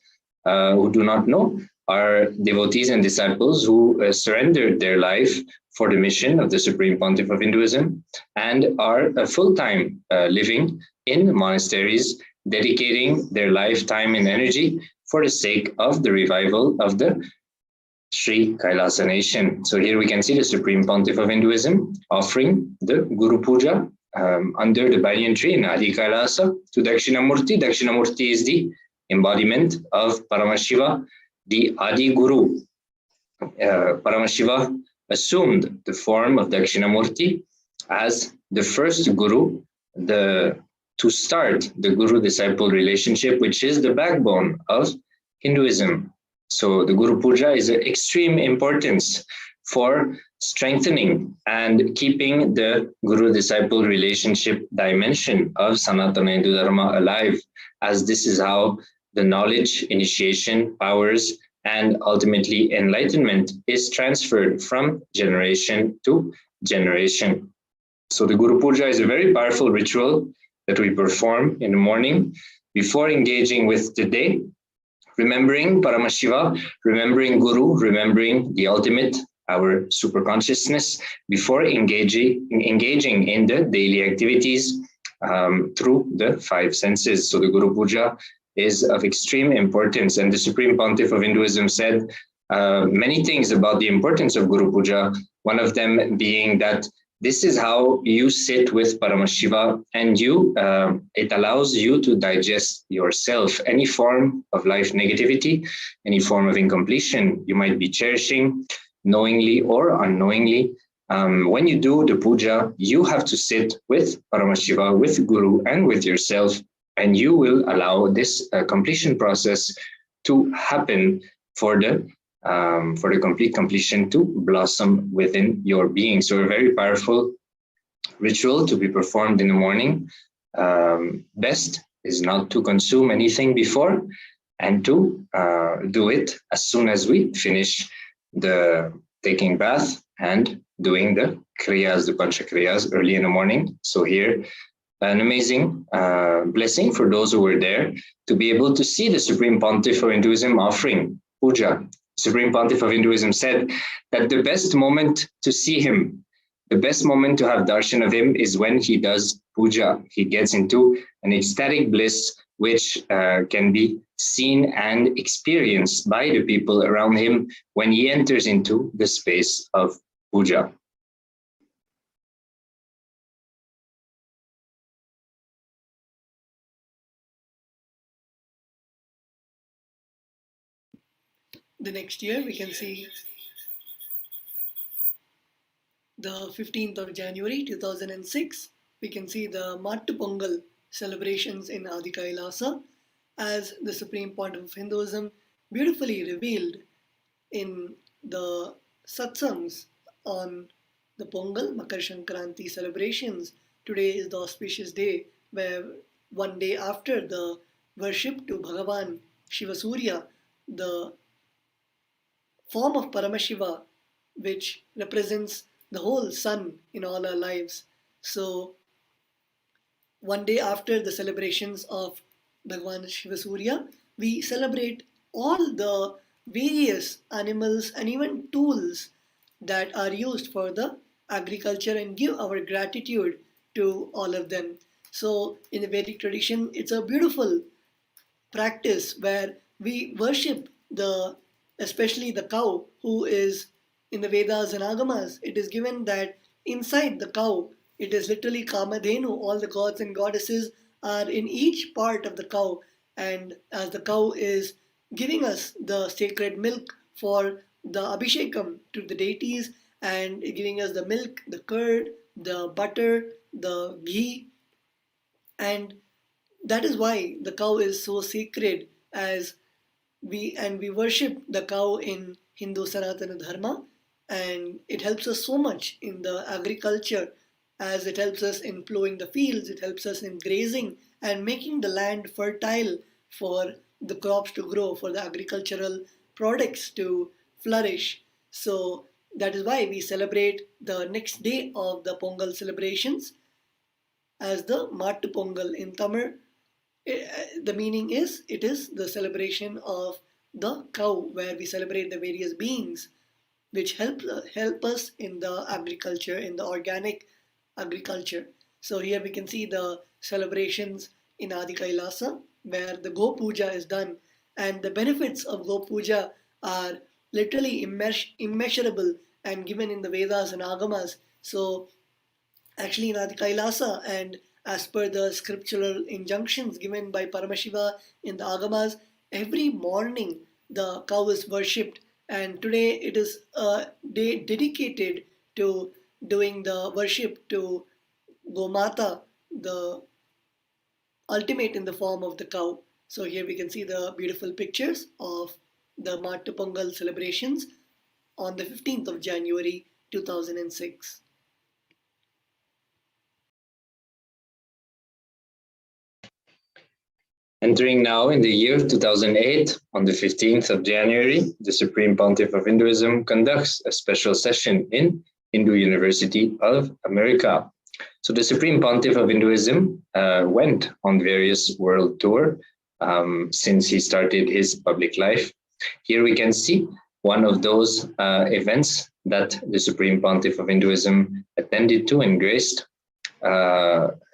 who do not know, are devotees and disciples who surrendered their life for the mission of the Supreme Pontiff of Hinduism and are full-time living in monasteries, dedicating their lifetime and energy for the sake of the revival of the Sri Kailasa nation. So here we can see the Supreme Pontiff of Hinduism offering the Guru Puja under the banyan tree in Adi Kailasa to Dakshinamurti. Dakshinamurti is the embodiment of Paramashiva, the Adi Guru. Paramashiva assumed the form of Dakshinamurti as the first Guru, to start the Guru-disciple relationship, which is the backbone of Hinduism. So the Guru Puja is of extreme importance for strengthening and keeping the Guru-disciple relationship dimension of Sanatana Hindu Dharma alive, as this is how the knowledge, initiation, powers, and ultimately enlightenment is transferred from generation to generation. So the Guru Puja is a very powerful ritual that we perform in the morning before engaging with the day, remembering Paramashiva, remembering Guru, remembering the ultimate, our superconsciousness, before engaging in the daily activities through the five senses. So the Guru Puja is of extreme importance, and the Supreme Pontiff of Hinduism said many things about the importance of Guru Puja, one of them being that this is how you sit with Paramashiva, and it allows you to digest yourself. Any form of life negativity, any form of incompletion you might be cherishing, knowingly or unknowingly. When you do the puja, you have to sit with Paramashiva, with Guru, and with yourself, and you will allow this completion process to happen for the complete completion to blossom within your being. So a very powerful ritual to be performed in the morning. Best is not to consume anything before, and to do it as soon as we finish the taking bath and doing the kriyas, the pancha kriyas, early in the morning. So here, an amazing blessing for those who were there to be able to see the Supreme Pontiff of Hinduism offering puja. Supreme Pontiff of Hinduism said that the best moment to see him, the best moment to have darshan of him is when he does puja. He gets into an ecstatic bliss which can be seen and experienced by the people around him when he enters into the space of puja. The next year, we can see the 15th of January 2006, we can see the Mattu Pongal celebrations in Adi Kailasa, as the Supreme Pontiff of Hinduism beautifully revealed in the satsangs on the Pongal Makar Sankranti celebrations. Today is the auspicious day where one day after the worship to Bhagavan Shiva Surya, the form of Paramashiva, which represents the whole sun in all our lives. So one day after the celebrations of Bhagavan Shiva Surya, we celebrate all the various animals and even tools that are used for the agriculture and give our gratitude to all of them. So in the Vedic tradition, it's a beautiful practice where we worship especially the cow, who is in the Vedas and Agamas. It is given that inside the cow, it is literally Kamadhenu. All the gods and goddesses are in each part of the cow. And as the cow is giving us the sacred milk for the Abhishekam to the deities, and giving us the milk, the curd, the butter, the ghee. And that is why the cow is so sacred, as we worship the cow in Hindu Sanatana Dharma, and it helps us so much in the agriculture, as it helps us in plowing the fields, it helps us in grazing and making the land fertile for the crops to grow, for the agricultural products to flourish. So that is why we celebrate the next day of the Pongal celebrations as the Mattu Pongal. In Tamil, the meaning is, it is the celebration of the cow, where we celebrate the various beings which help us in the agriculture, in the organic agriculture. So here we can see the celebrations in Adi Kailasa, where the Go Puja is done, and the benefits of Go Puja are literally immeasurable and given in the Vedas and Agamas. So actually in Adi Kailasa, and as per the scriptural injunctions given by Paramashiva in the Agamas, every morning the cow is worshipped, and today it is a day dedicated to doing the worship to Gomata, the ultimate in the form of the cow. So here we can see the beautiful pictures of the Mattu Pongal celebrations on the 15th of January 2006. Entering now in the year 2008, on the 15th of January, the Supreme Pontiff of Hinduism conducts a special session in Hindu University of America. So the Supreme Pontiff of Hinduism went on various world tour since he started his public life. Here we can see one of those events that the Supreme Pontiff of Hinduism attended to and graced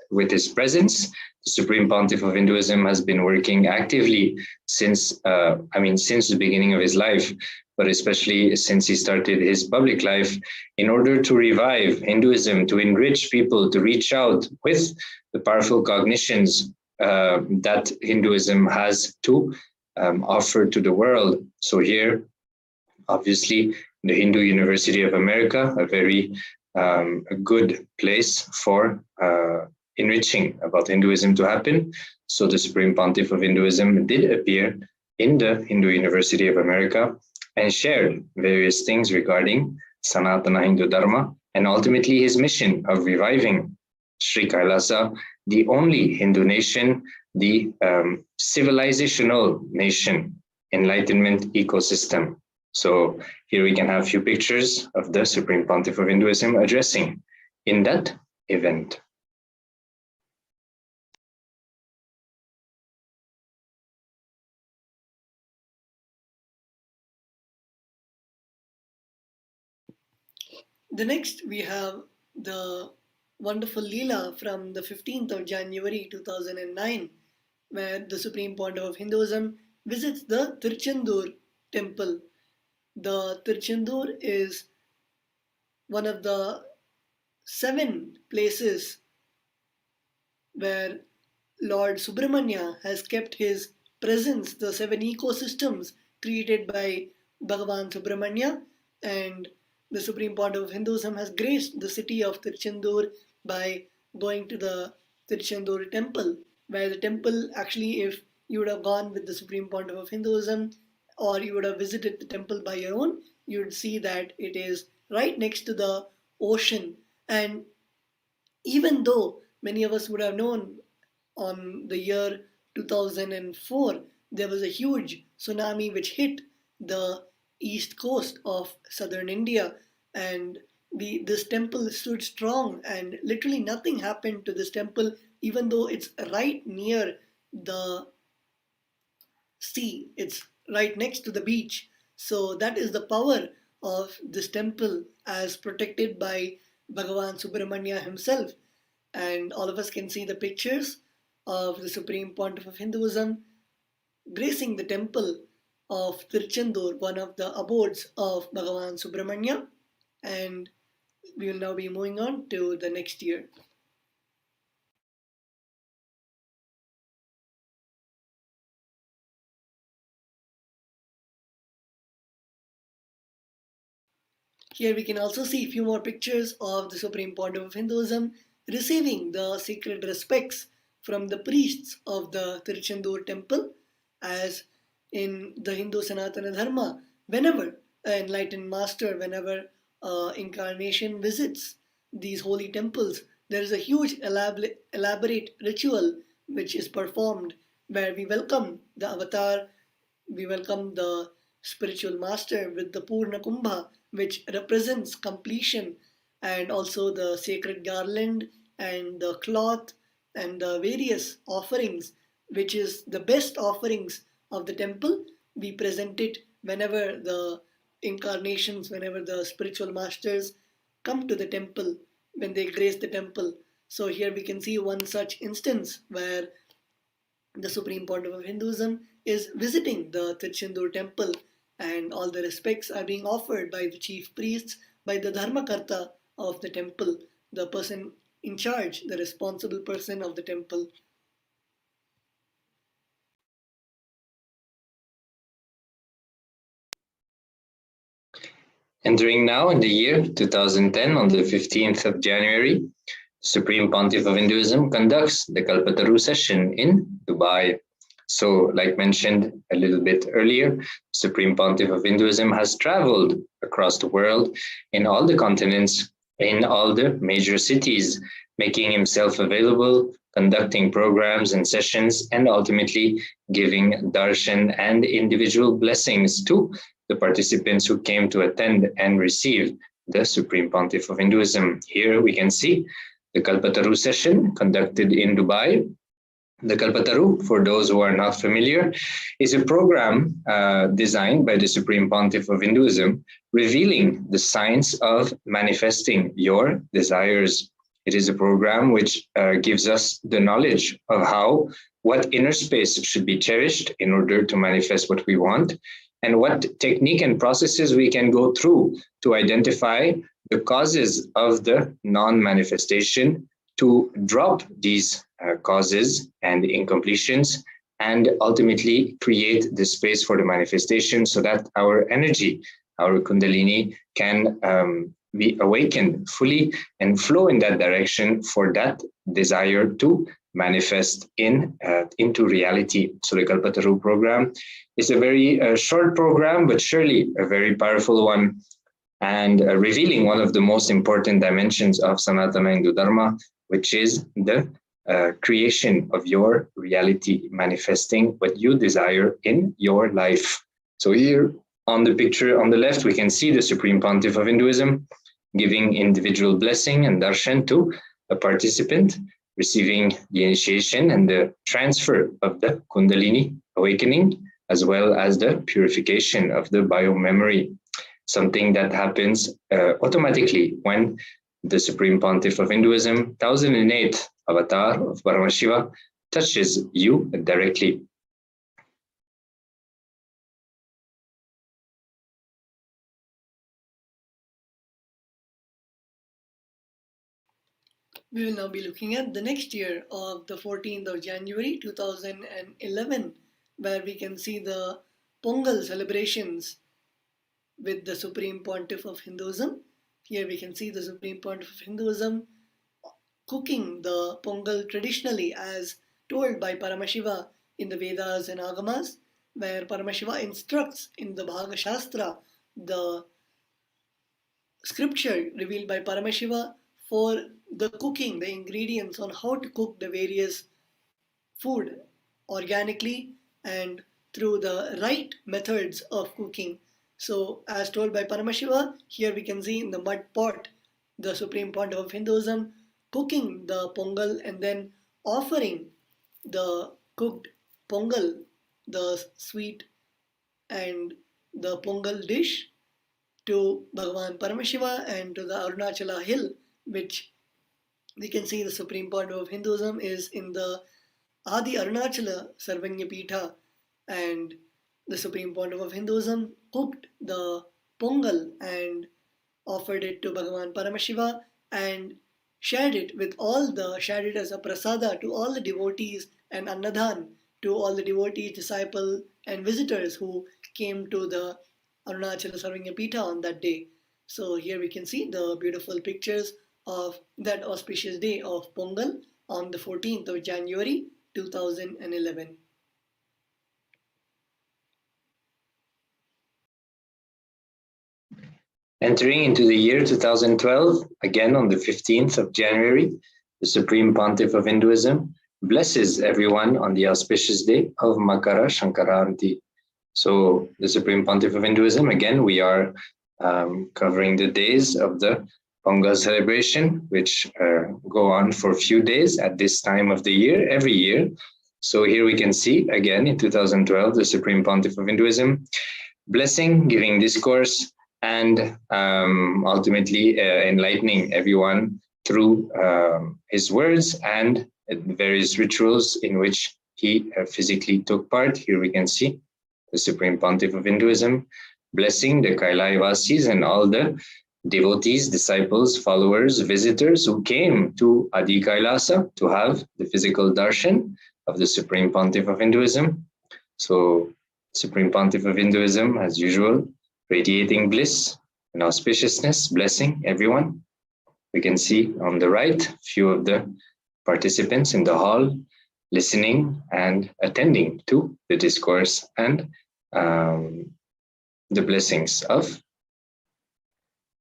with his presence. The Supreme Pontiff of Hinduism has been working actively since the beginning of his life, but especially since he started his public life, in order to revive Hinduism, to enrich people, to reach out with the powerful cognitions that Hinduism has to offer to the world. So here, obviously, the Hindu University of America, a very good place for enriching about Hinduism to happen. So the Supreme Pontiff of Hinduism did appear in the Hindu University of America and shared various things regarding Sanatana Hindu Dharma and ultimately his mission of reviving Sri Kailasa, the only Hindu nation, the civilizational nation, enlightenment ecosystem. So here we can have a few pictures of the Supreme Pontiff of Hinduism addressing in that event. The next we have the wonderful Leela from the 15th of January 2009, where the Supreme Pontiff of Hinduism visits the Tirchendur temple. The Tirchendur is one of the 7 places where Lord Subramanya has kept his presence, the 7 ecosystems created by Bhagavan Subramanya, and the Supreme Pontiff of Hinduism has graced the city of Tirchendur by going to the Tirchendur temple, where the temple actually, if you would have gone with the Supreme Pontiff of Hinduism or you would have visited the temple by your own, you would see that it is right next to the ocean. And even though many of us would have known on the year 2004, there was a huge tsunami which hit the east coast of southern India, and this temple stood strong and literally nothing happened to this temple, even though it's right near the sea. It's right next to the beach. So that is the power of this temple as protected by Bhagavan Subramanya himself. And all of us can see the pictures of the Supreme Pontiff of Hinduism gracing the temple of Tirchendur, one of the abodes of Bhagavan Subramanya. And we will now be moving on to the next year. Here we can also see a few more pictures of the Supreme Pontiff of Hinduism receiving the sacred respects from the priests of the Tirchendur temple, as in the Hindu Sanatana Dharma, whenever an enlightened master, whenever incarnation visits these holy temples, there is a huge elaborate ritual which is performed where we welcome the avatar, we welcome the spiritual master with the Purna Kumbha, which represents completion, and also the sacred garland and the cloth and the various offerings, which is the best offerings of the temple. We present it whenever the incarnations, whenever the spiritual masters come to the temple, when they grace the temple. So here we can see one such instance where the Supreme Pontiff of Hinduism is visiting the Tirchendur temple, and all the respects are being offered by the chief priests, by the Dharmakarta of the temple, the person in charge, the responsible person of the temple. Entering now in the year 2010, on the 15th of January, Supreme Pontiff of Hinduism conducts the Kalpataru session in Dubai. So, like mentioned a little bit earlier, Supreme Pontiff of Hinduism has traveled across the world, in all the continents, in all the major cities, making himself available, conducting programs and sessions, and ultimately giving darshan and individual blessings to the participants who came to attend and receive the Supreme Pontiff of Hinduism. Here we can see the Kalpataru session conducted in Dubai. The Kalpataru, for those who are not familiar, is a program designed by the Supreme Pontiff of Hinduism, revealing the science of manifesting your desires. It is a program which gives us the knowledge of what inner space should be cherished in order to manifest what we want, and what technique and processes we can go through to identify the causes of the non-manifestation, to drop these causes and incompletions, and ultimately create the space for the manifestation so that our energy, our Kundalini, can be awakened fully and flow in that direction for that desire to manifest into reality. So the Kalpataru program It's a very short program, but surely a very powerful one, and revealing one of the most important dimensions of Sanatana Hindu Dharma, which is the creation of your reality, manifesting what you desire in your life. So here on the picture on the left, we can see the Supreme Pontiff of Hinduism giving individual blessing and darshan to a participant, receiving the initiation and the transfer of the Kundalini awakening, as well as the purification of the biomemory, something that happens automatically when the Supreme Pontiff of Hinduism, 1008 avatar of Paramashiva, touches you directly. We will now be looking at the next year of the 14th of January 2011, where we can see the Pongal celebrations with the Supreme Pontiff of Hinduism. Here we can see the Supreme Pontiff of Hinduism cooking the Pongal traditionally as told by Paramashiva in the Vedas and Agamas, where Paramashiva instructs in the Bhaga Shastra, the scripture revealed by Paramashiva, for the cooking, the ingredients on how to cook the various food organically and through the right methods of cooking. So as told by Paramashiva, here we can see in the mud pot, the Supreme Pontiff of Hinduism cooking the Pongal and then offering the cooked Pongal, the sweet and the Pongal dish to Bhagavan Paramashiva and to the Arunachala hill, which we can see the Supreme Pontiff of Hinduism is in the Adi Arunachala Sarvanya Pitha, and the Supreme Pontiff of Hinduism cooked the Pongal and offered it to Bhagavan Paramashiva and shared it as a prasada to all the devotees and annadhan to all the devotees, disciples and visitors who came to the Arunachala Sarvanya Pitha on that day. So here we can see the beautiful pictures of that auspicious day of Pongal on the 14th of January 2011. Entering into the year 2012, again on the 15th of January, the Supreme Pontiff of Hinduism blesses everyone on the auspicious day of Makara Shankaranti. So the Supreme Pontiff of Hinduism, again, we are covering the days of the Pongal celebration, which go on for a few days at this time of the year, every year. So here we can see, again, in 2012, the Supreme Pontiff of Hinduism blessing, giving discourse, and ultimately enlightening everyone through his words and various rituals in which he physically took part. Here we can see the Supreme Pontiff of Hinduism blessing the Kailaivasis and all the devotees, disciples, followers, visitors who came to Adi Kailasa to have the physical darshan of the Supreme Pontiff of Hinduism. So Supreme Pontiff of Hinduism, as usual, radiating bliss and auspiciousness, blessing everyone. We can see on the right few of the participants in the hall listening and attending to the discourse and the blessings of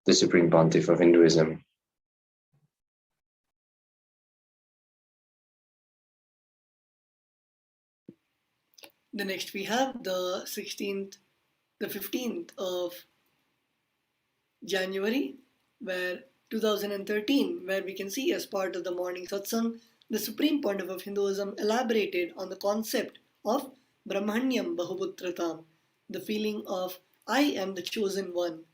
the Supreme Pontiff of Hinduism. The next we have the 15th of January, where 2013, where we can see as part of the morning satsang, the Supreme Pontiff of Hinduism elaborated on the concept of Brahmanyam Bahuputratam, the feeling of I am the chosen one.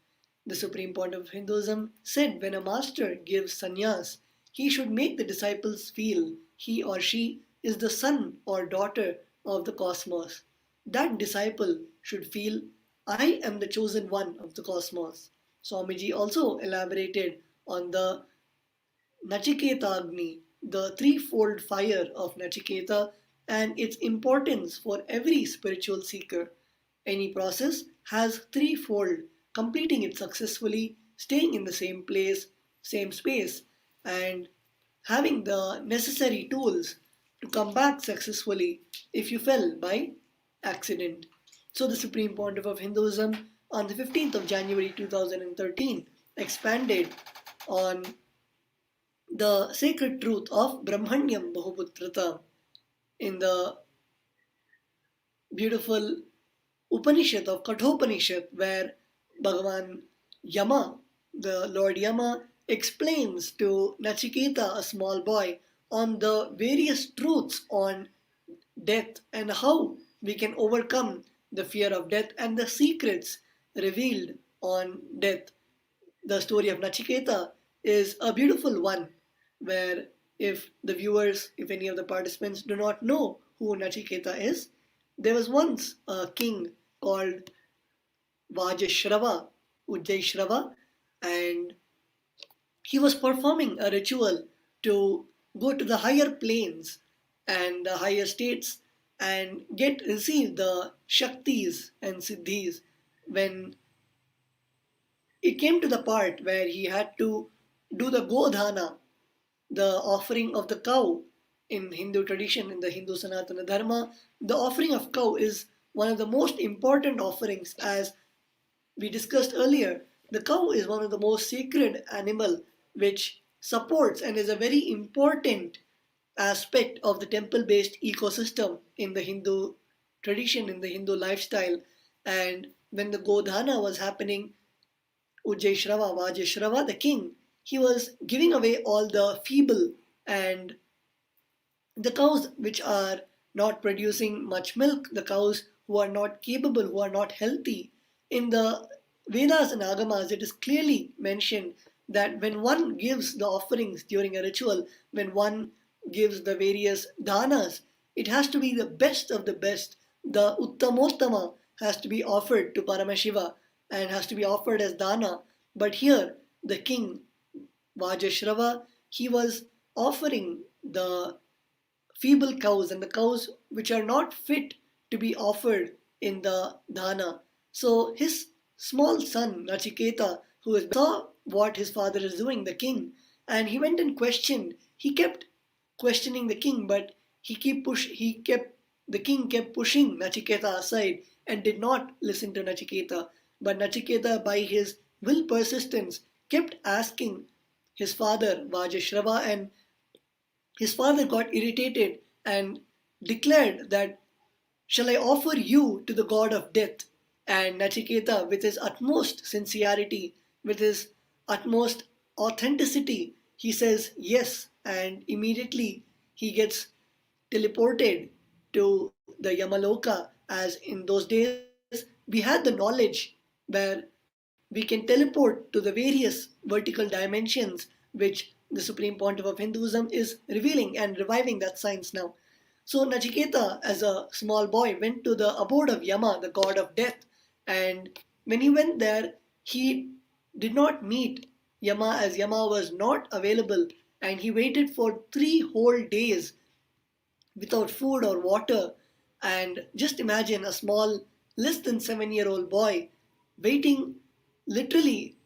The Supreme Pontiff of Hinduism said when a master gives sannyas, he should make the disciples feel he or she is the son or daughter of the cosmos. That disciple should feel I am the chosen one of the cosmos. Swamiji also elaborated on the Nachiketa Agni, the threefold fire of Nachiketa, and its importance for every spiritual seeker. Any process has threefold, completing it successfully, staying in the same place, same space, and having the necessary tools to come back successfully if you fell by accident. So the Supreme Pontiff of Hinduism on the 15th of January 2013 expanded on the sacred truth of Brahmanyam Bahuputrata in the beautiful Upanishad of Kathopanishad, where Bhagavan Yama, the Lord Yama, explains to Nachiketa, a small boy, on the various truths on death and how we can overcome the fear of death and the secrets revealed on death. The story of Nachiketa is a beautiful one, where if the viewers, if any of the participants do not know who Nachiketa is, there was once a king called Vajashrava, Ujjaishrava, and he was performing a ritual to go to the higher planes and the higher states and receive the Shaktis and Siddhis. When it came to the part where he had to do the Godhana, the offering of the cow in Hindu tradition, in the Hindu Sanatana Dharma, the offering of cow is one of the most important offerings. As we discussed earlier, the cow is one of the most sacred animal which supports and is a very important aspect of the temple-based ecosystem in the Hindu tradition, in the Hindu lifestyle. And when the Godhana was happening, Ujjaishrava, Vajashrava, the king, he was giving away all the feeble and the cows which are not producing much milk, the cows who are not capable, who are not healthy. In the Vedas and Agamas, it is clearly mentioned that when one gives the offerings during a ritual, when one gives the various danas, it has to be the best of the best. The Uttamottama has to be offered to Paramashiva and has to be offered as dana. But here, the king, Vajashrava, he was offering the feeble cows and the cows which are not fit to be offered in the dana. So his small son, Nachiketa, saw what his father is doing, the king, and he went and questioned. He kept questioning the king, but the king kept pushing Nachiketa aside and did not listen to Nachiketa. But Nachiketa, by his will persistence, kept asking his father, Vajashrava, and his father got irritated and declared that, "Shall I offer you to the god of death?" And Nachiketa, with his utmost sincerity, with his utmost authenticity, he says yes, and immediately he gets teleported to the Yamaloka. As in those days, we had the knowledge where we can teleport to the various vertical dimensions, which the Supreme Pontiff of Hinduism is revealing and reviving that science now. So Nachiketa, as a small boy, went to the abode of Yama, the god of death, and when he went there, he did not meet Yama, as Yama was not available, and he waited for 3 whole days without food or water. And just imagine a small, less than 7-year-old boy waiting literally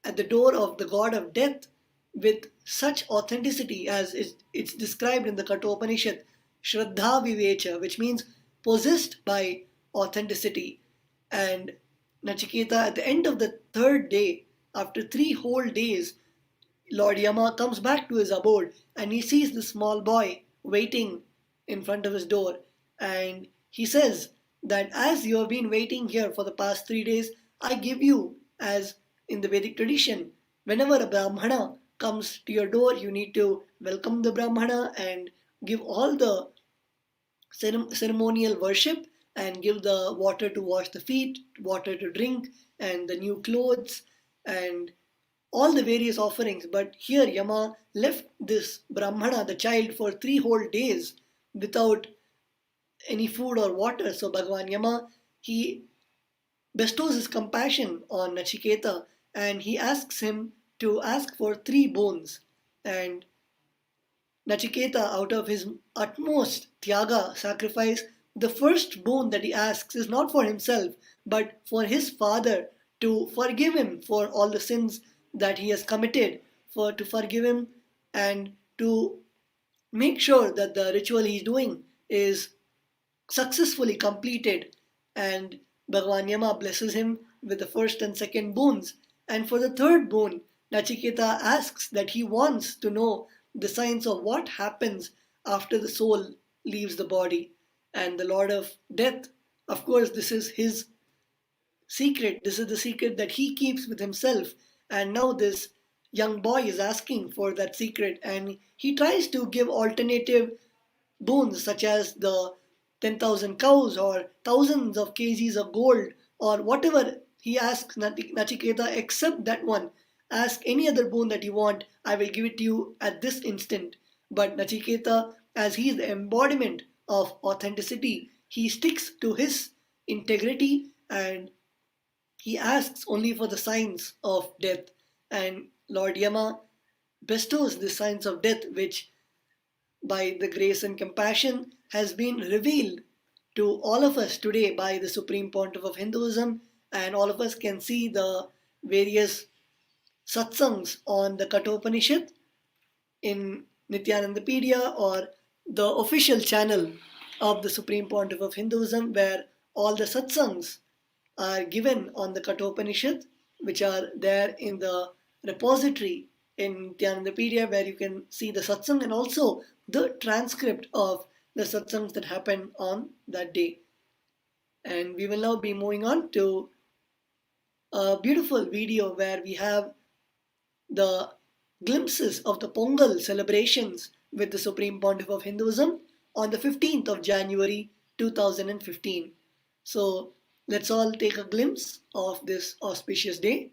at the door of the god of death with such authenticity, as it's described in the Kathopanishad, Shraddha Vivecha, which means possessed by authenticity. And Nachiketa, at the end of the 3rd day, after 3 whole days, Lord Yama comes back to his abode and he sees the small boy waiting in front of his door. And he says that, "As you have been waiting here for the past 3 days, I give you, as in the Vedic tradition, whenever a Brahmana comes to your door, you need to welcome the Brahmana and give all the ceremonial worship and give the water to wash the feet, water to drink, and the new clothes and all the various offerings." But here Yama left this Brahmana, the child, for 3 whole days without any food or water. So Bhagavan Yama, he bestows his compassion on Nachiketa and he asks him to ask for 3 bones. And Nachiketa, out of his utmost tyaga, sacrifice, the first boon that he asks is not for himself, but for his father, to forgive him for all the sins that he has committed, to forgive him and to make sure that the ritual he's doing is successfully completed. and Bhagavan Yama blesses him with the first and second boons. And for the third boon, Nachiketa asks that he wants to know the science of what happens after the soul leaves the body. And the Lord of Death, of course, this is his secret. This is the secret that he keeps with himself. And now this young boy is asking for that secret, and he tries to give alternative boons such as the 10,000 cows or thousands of kgs of gold or whatever. He asks Nachiketa, except that one. Ask any other boon that you want, I will give it to you at this instant. But Nachiketa, as he is the embodiment of authenticity, he sticks to his integrity and he asks only for the signs of death. And Lord Yama bestows the signs of death, which by the grace and compassion has been revealed to all of us today by the Supreme Pontiff of Hinduism, and all of us can see the various satsangs on the Kathopanishad in Nithyanandapedia or the official channel of the Supreme Pontiff of Hinduism, where all the satsangs are given on the Kathopanishad, which are there in the repository in Nithyanandapedia, where you can see the satsang and also the transcript of the satsangs that happened on that day. And we will now be moving on to a beautiful video where we have the glimpses of the Pongal celebrations with the Supreme Pontiff of Hinduism on the 15th of January 2015. So let's all take a glimpse of this auspicious day.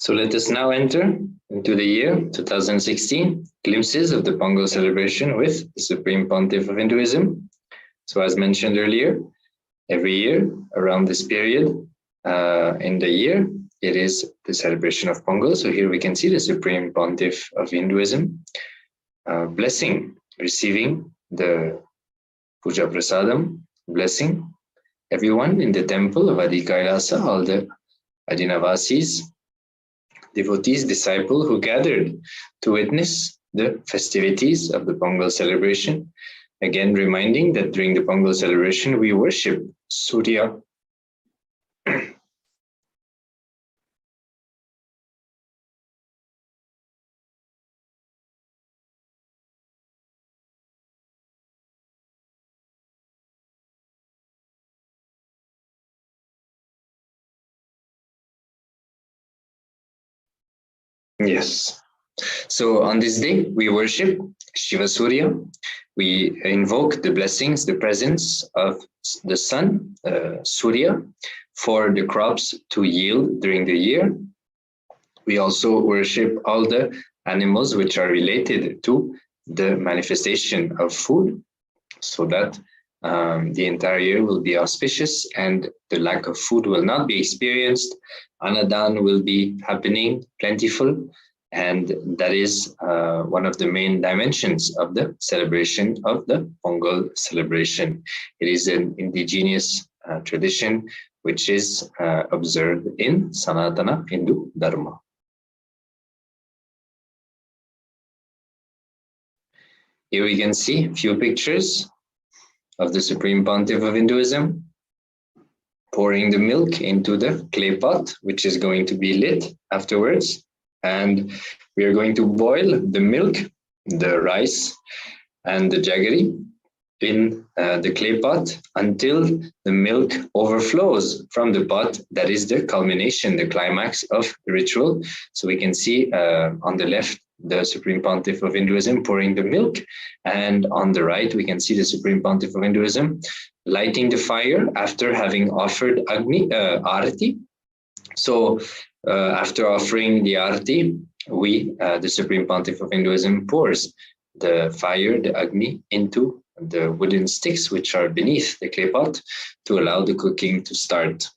So let us now enter into the year 2016, glimpses of the Pongal celebration with the Supreme Pontiff of Hinduism. So as mentioned earlier, every year around this period in the year, it is the celebration of Pongal. So here we can see the Supreme Pontiff of Hinduism blessing, receiving the Puja Prasadam, blessing everyone in the temple of Adi Kailasa, all the Adinavasis, devotees, disciples who gathered to witness the festivities of the Pongal celebration. Again, reminding that during the Pongal celebration, we worship Surya. Yes. So on this day, we worship Shiva Surya. We invoke the blessings, the presence of the sun, Surya, for the crops to yield during the year. We also worship all the animals which are related to the manifestation of food, so that the entire year will be auspicious and the lack of food will not be experienced. Anadan will be happening, plentiful, and that is one of the main dimensions of the celebration of the Pongal celebration. It is an indigenous tradition which is observed in Sanatana Hindu Dharma. Here we can see a few pictures of the Supreme Pontiff of Hinduism pouring the milk into the clay pot, which is going to be lit afterwards. And we are going to boil the milk, the rice, and the jaggery in the clay pot until the milk overflows from the pot. That is the culmination, the climax of the ritual. So we can see on the left, the Supreme Pontiff of Hinduism pouring the milk, and on the right we can see the Supreme Pontiff of Hinduism lighting the fire after having offered Agni Arati. So after offering the Arati, the Supreme Pontiff of Hinduism pours the fire, the Agni, into the wooden sticks which are beneath the clay pot to allow the cooking to start.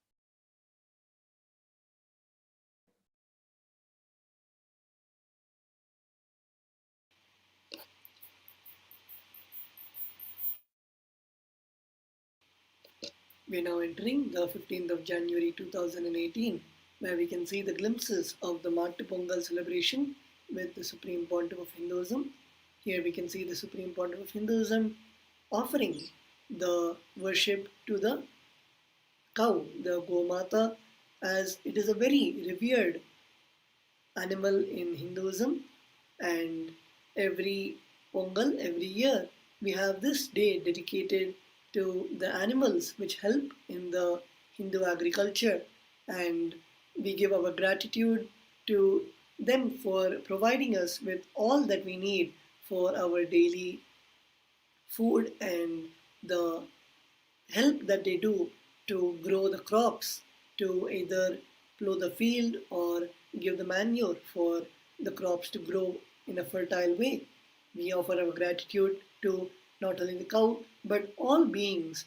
We are now entering the 15th of January 2018, where we can see the glimpses of the Mattu Pongal celebration with the Supreme Pontiff of Hinduism. Here we can see the Supreme Pontiff of Hinduism offering the worship to the cow, the Gomata, as it is a very revered animal in Hinduism, and every Pongal, every year, we have this day dedicated to the animals which help in the Hindu agriculture, and we give our gratitude to them for providing us with all that we need for our daily food and the help that they do to grow the crops, to either plow the field or give the manure for the crops to grow in a fertile way. We offer our gratitude to not only the cow, but all beings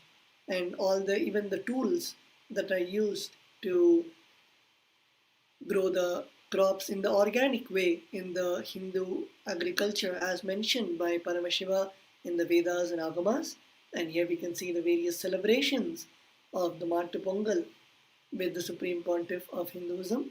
and even the tools that are used to grow the crops in the organic way in the Hindu agriculture, as mentioned by Paramashiva in the Vedas and Agamas. And here we can see the various celebrations of the Mattu Pongal with the Supreme Pontiff of Hinduism.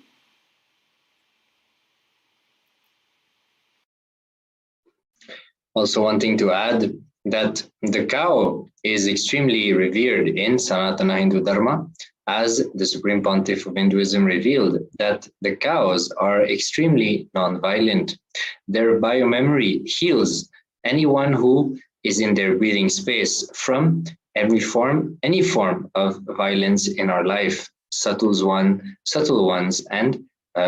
Also wanting to add that the cow is extremely revered in Sanatana Hindu Dharma, as the Supreme Pontiff of Hinduism revealed that the cows are extremely non-violent. Their biomemory heals anyone who is in their breathing space from any form of violence in our life, subtle ones and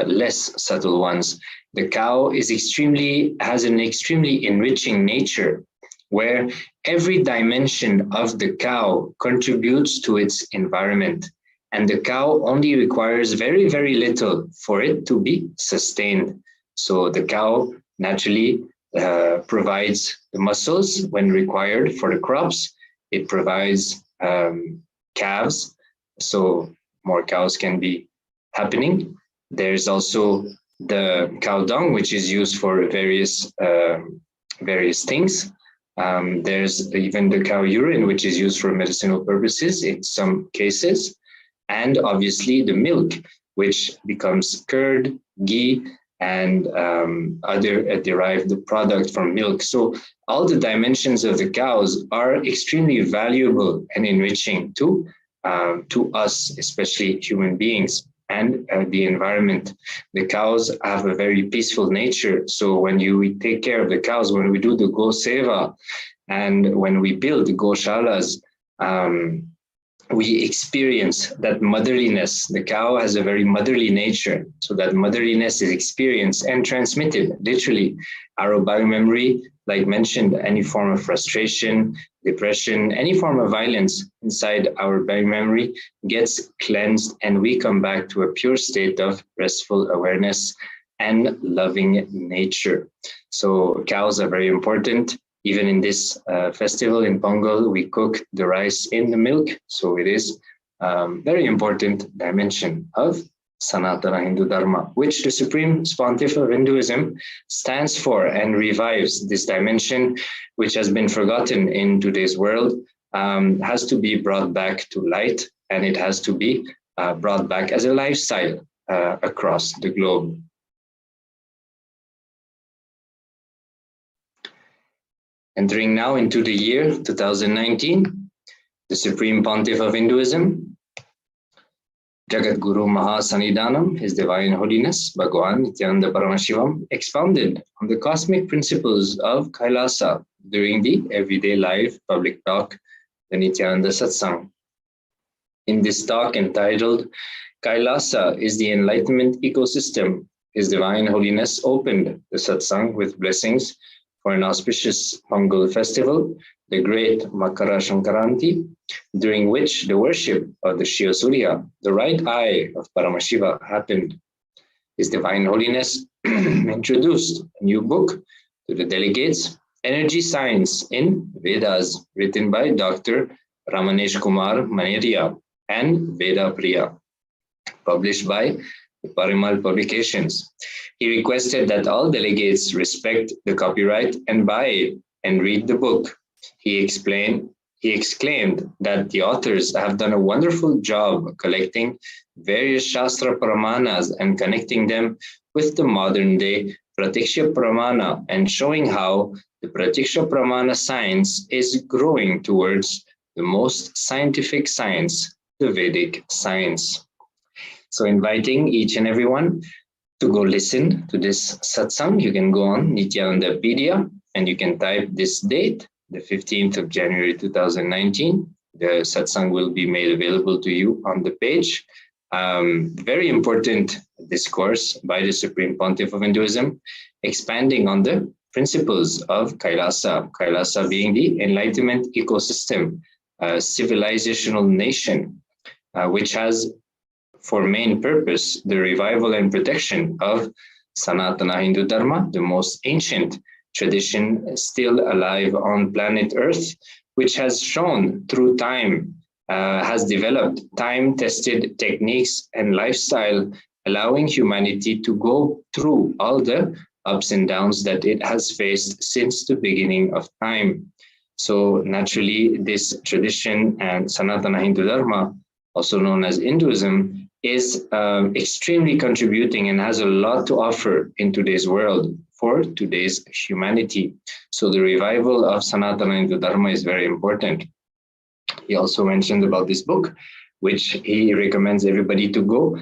less subtle ones. The cow has an extremely enriching nature, where every dimension of the cow contributes to its environment. and the cow only requires very, very little for it to be sustained. So the cow naturally provides the muscles when required for the crops. It provides calves, so more cows can be happening. There's also the cow dung, which is used for various things. There's even the cow urine, which is used for medicinal purposes in some cases. And obviously the milk, which becomes curd, ghee, and other derived product from milk. So all the dimensions of the cows are extremely valuable and enriching to us, especially human beings, and the environment. The cows have a very peaceful nature. So when we take care of the cows, when we do the Go Seva, and when we build the Goshalas, we experience that motherliness. The cow has a very motherly nature. So that motherliness is experienced and transmitted, literally. Our biomemory, like mentioned, any form of frustration, depression, any form of violence inside our biomemory gets cleansed, and we come back to a pure state of restful awareness and loving nature. So cows are very important. Even in this festival in Pongal, we cook the rice in the milk. So it is very important dimension of Sanatana Hindu Dharma, which the Supreme Pontiff of Hinduism stands for and revives. This dimension, which has been forgotten in today's world, has to be brought back to light, and it has to be brought back as a lifestyle across the globe. Entering now into the year 2019, the Supreme Pontiff of Hinduism, Jagat Guru Mahasannidhanam, His Divine Holiness, Bhagavan Nithyananda Paramashivam, expounded on the cosmic principles of Kailasa during the everyday life public talk, the Nithyananda Satsang. In this talk entitled, Kailasa is the enlightenment ecosystem, His Divine Holiness opened the Satsang with blessings for an auspicious Pongal festival, the great Makara Shankaranti, during which the worship of the Shiva Surya, the right eye of Paramashiva, happened. His Divine Holiness introduced a new book to the delegates, Energy Science in Vedas, written by Dr. Ramanesh Kumar Maneria and Veda Priya, published by the Parimal Publications. He requested that all delegates respect the copyright and buy it and read the book. He exclaimed that the authors have done a wonderful job collecting various Shastra Pramanas and connecting them with the modern day Pratiksha Pramana, and showing how the Pratiksha Pramana science is growing towards the most scientific science, the Vedic science. So inviting each and everyone to go listen to this satsang. You can go on Nithyanandapedia and you can type this date, the 15th of January 2019. The satsang will be made available to you on the page. Very important discourse by the Supreme Pontiff of Hinduism, expanding on the principles of Kailasa, Kailasa being the enlightenment ecosystem, a civilizational nation, which has for main purpose the revival and protection of Sanatana Hindu Dharma, the most ancient tradition still alive on planet Earth, which has shown through time, has developed time-tested techniques and lifestyle, allowing humanity to go through all the ups and downs that it has faced since the beginning of time. So naturally, this tradition and Sanatana Hindu Dharma, also known as Hinduism, is extremely contributing and has a lot to offer in today's world for today's humanity. So the revival of Sanatana Hindu Dharma is very important. He also mentioned about this book, which he recommends everybody to go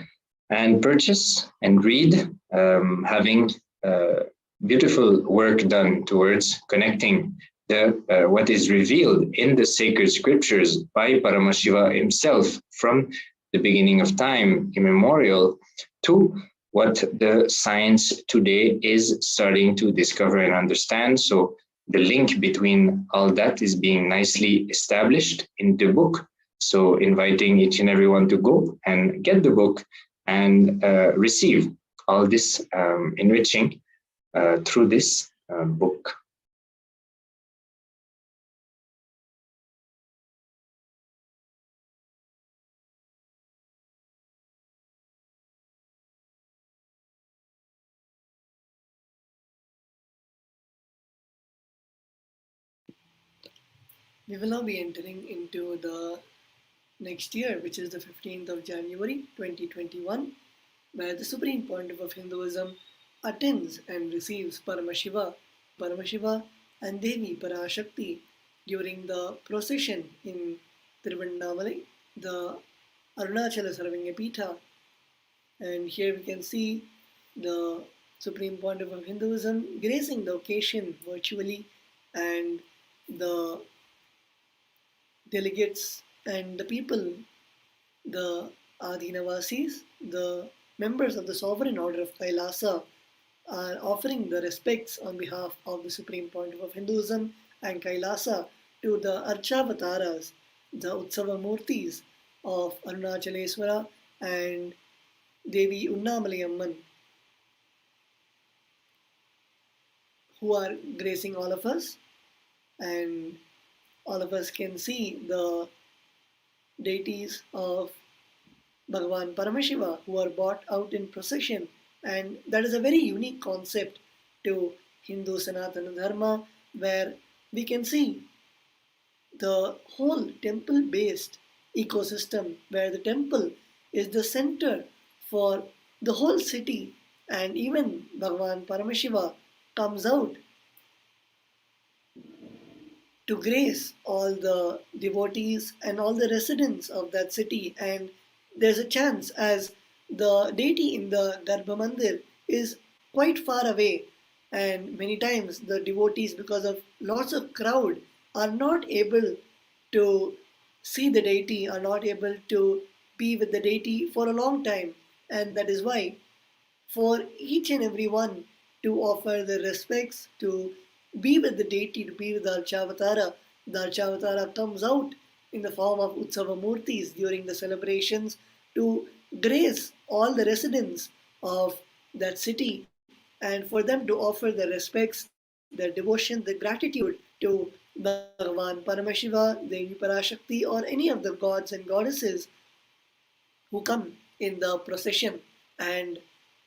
and purchase and read, having beautiful work done towards connecting what is revealed in the sacred scriptures by Paramashiva himself from the beginning of time immemorial to what the science today is starting to discover and understand. So the link between all that is being nicely established in the book. So inviting each and everyone to go and get the book and receive all this enriching through this book. We will now be entering into the next year, which is the 15th of January 2021, where the Supreme Pontiff of Hinduism attends and receives Paramashiva and Devi Parashakti during the procession in Tiruvannamalai, the Arunachala Sarvangapita. And here we can see the Supreme Pontiff of Hinduism gracing the occasion virtually, and the delegates and the people, the Adhinavasis, the members of the sovereign order of Kailasa, are offering the respects on behalf of the Supreme Pontiff of Hinduism and Kailasa to the Archavataras, the Utsava Murtis of Arunachaleswara and Devi Unnamalayamman, who are gracing all of us, and all of us can see the deities of Bhagavan Paramashiva who are brought out in procession, and that is a very unique concept to Hindu Sanatana Dharma, where we can see the whole temple-based ecosystem, where the temple is the center for the whole city, and even Bhagavan Paramashiva comes out to grace all the devotees and all the residents of that city. And there's a chance, as the deity in the Garbha Mandir is quite far away, and many times the devotees, because of lots of crowd, are not able to see the deity, are not able to be with the deity for a long time. And that is why, for each and every one to offer the respects, to be with the deity, to be with the Archavatara comes out in the form of Utsava Murtis during the celebrations to grace all the residents of that city, and for them to offer their respects, their devotion, their gratitude to Bhagavan Paramashiva, Devi Parashakti, or any of the gods and goddesses who come in the procession. And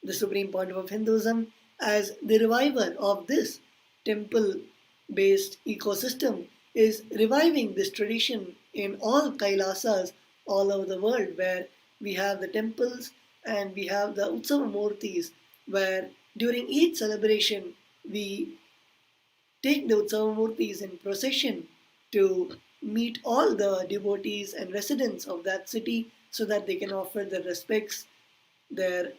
the Supreme Pontiff of Hinduism, as the reviver of this temple-based ecosystem, is reviving this tradition in all Kailasas all over the world, where we have the temples and we have the Utsava Murtis, where during each celebration we take the Utsava Murtis in procession to meet all the devotees and residents of that city, so that they can offer their respects, their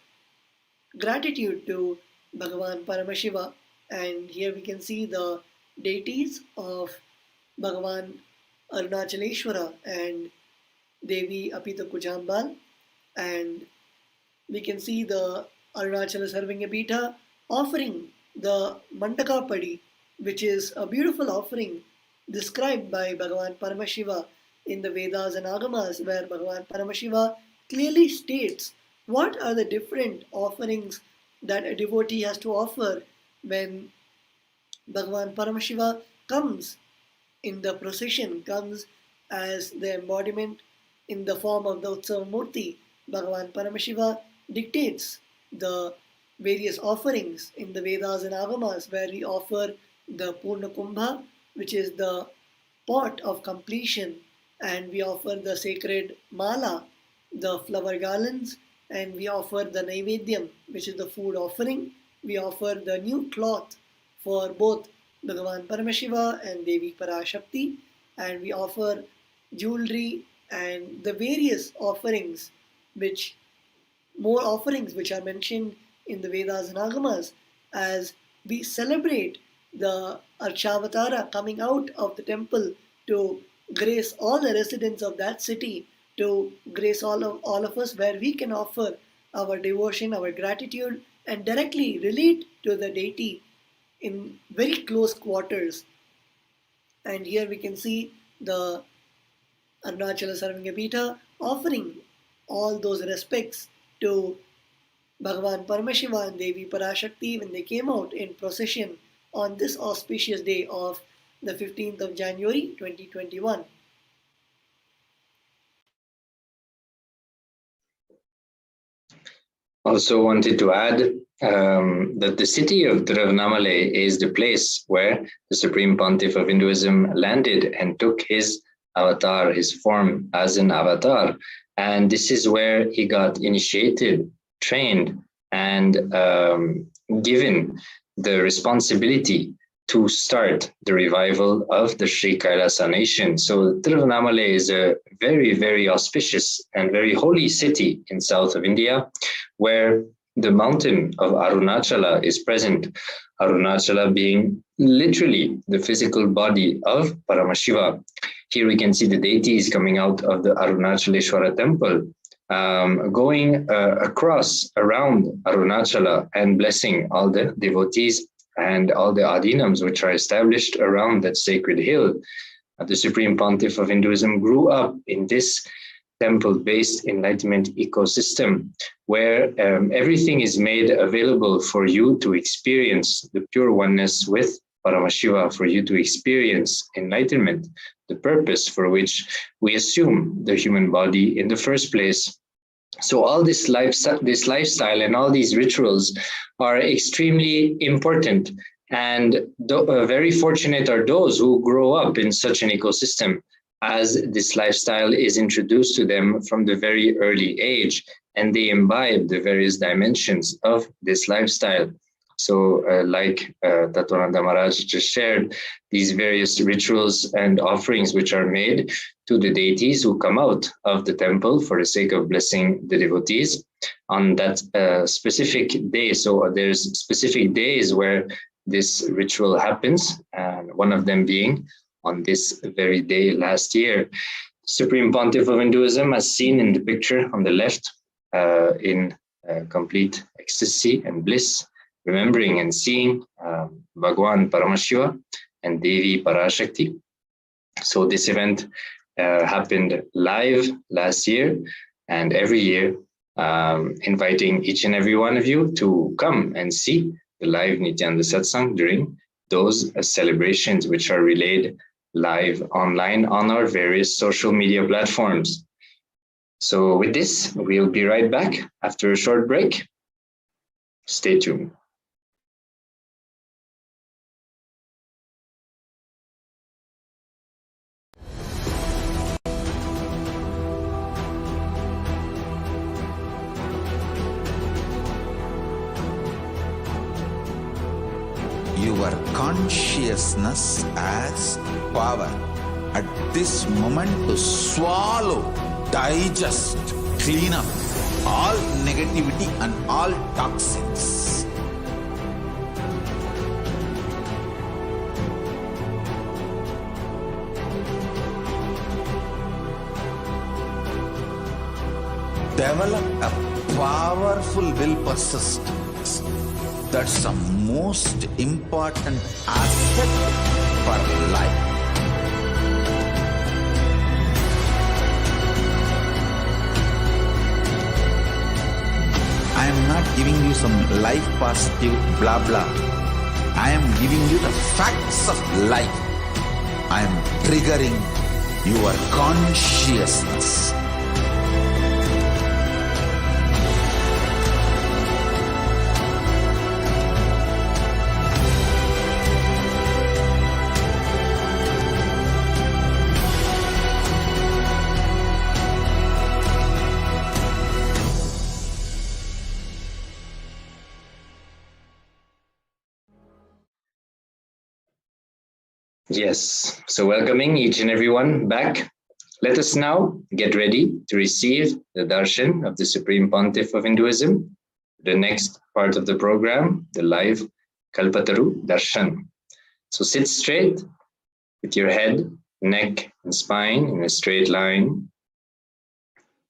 gratitude to Bhagavan Paramashiva. And here we can see the deities of Bhagavan Arunachaleshwara and Devi Apita Kujambal, and we can see the Arunachala Sarvangapita offering the Mandaka Padi, which is a beautiful offering described by Bhagavan Paramashiva in the Vedas and Agamas, where Bhagavan Paramashiva clearly states what are the different offerings that a devotee has to offer when Bhagavan Paramashiva comes in the procession, comes as the embodiment in the form of the Utsava Murti. Bhagavan Paramashiva dictates the various offerings in the Vedas and Agamas, where we offer the Purna Kumbha, which is the pot of completion, and we offer the sacred Mala, the flower garlands, and we offer the Naivedyam, which is the food offering. We offer the new cloth for both Bhagavan Paramashiva and Devi Parashakti, and we offer jewelry and the various offerings, more offerings which are mentioned in the Vedas and Agamas, as we celebrate the Archavatara coming out of the temple to grace all the residents of that city, to grace all of us, where we can offer our devotion, our gratitude, and directly relate to the deity in very close quarters. And here we can see the Arunachala Sarvangapita, offering all those respects to Bhagavan Paramashiva and Devi Parashakti when they came out in procession on this auspicious day of the 15th of January 2021. Also wanted to add that the city of Tiruvannamalai is the place where the Supreme Pontiff of Hinduism landed and took his avatar, his form as an avatar. And this is where he got initiated, trained, and given the responsibility to start the revival of the Sri Kailasa nation. So Tiruvannamalai is a very, very auspicious and very holy city in south of India, where the mountain of Arunachala is present. Arunachala being literally the physical body of Paramashiva. Here we can see the deities coming out of the Arunachaleshwara temple, going across around Arunachala and blessing all the devotees and all the adinams which are established around that sacred hill. The Supreme Pontiff of Hinduism grew up in this temple-based enlightenment ecosystem where everything is made available for you to experience the pure oneness with Paramashiva, for you to experience enlightenment, the purpose for which we assume the human body in the first place. So all this lifestyle and all these rituals are extremely important, and very fortunate are those who grow up in such an ecosystem, as this lifestyle is introduced to them from the very early age, and they imbibe the various dimensions of this lifestyle. So like Tattvananda Maharaj just shared, these various rituals and offerings which are made to the deities who come out of the temple for the sake of blessing the devotees on that specific day. So there's specific days where this ritual happens, and one of them being on this very day last year. Supreme Pontiff of Hinduism, as seen in the picture on the left, in complete ecstasy and bliss, remembering and seeing Bhagavan Paramashiva and Devi Parashakti. So this event happened live last year, and every year inviting each and every one of you to come and see the live Nithyananda Satsang during those celebrations, which are relayed live online on our various social media platforms. So with this, we'll be right back after a short break. Stay tuned. Your consciousness as power at this moment to swallow, digest, clean up all negativity and all toxins. Develop a powerful will persistence. That's the most important asset for life. I am not giving you some life positive blah blah. I am giving you the facts of life. I am triggering your consciousness. Yes, so welcoming each and everyone back. Let us now get ready to receive the darshan of the Supreme Pontiff of Hinduism. The next part of the program, the live Kalpataru Darshan. So sit straight with your head, neck, and spine in a straight line.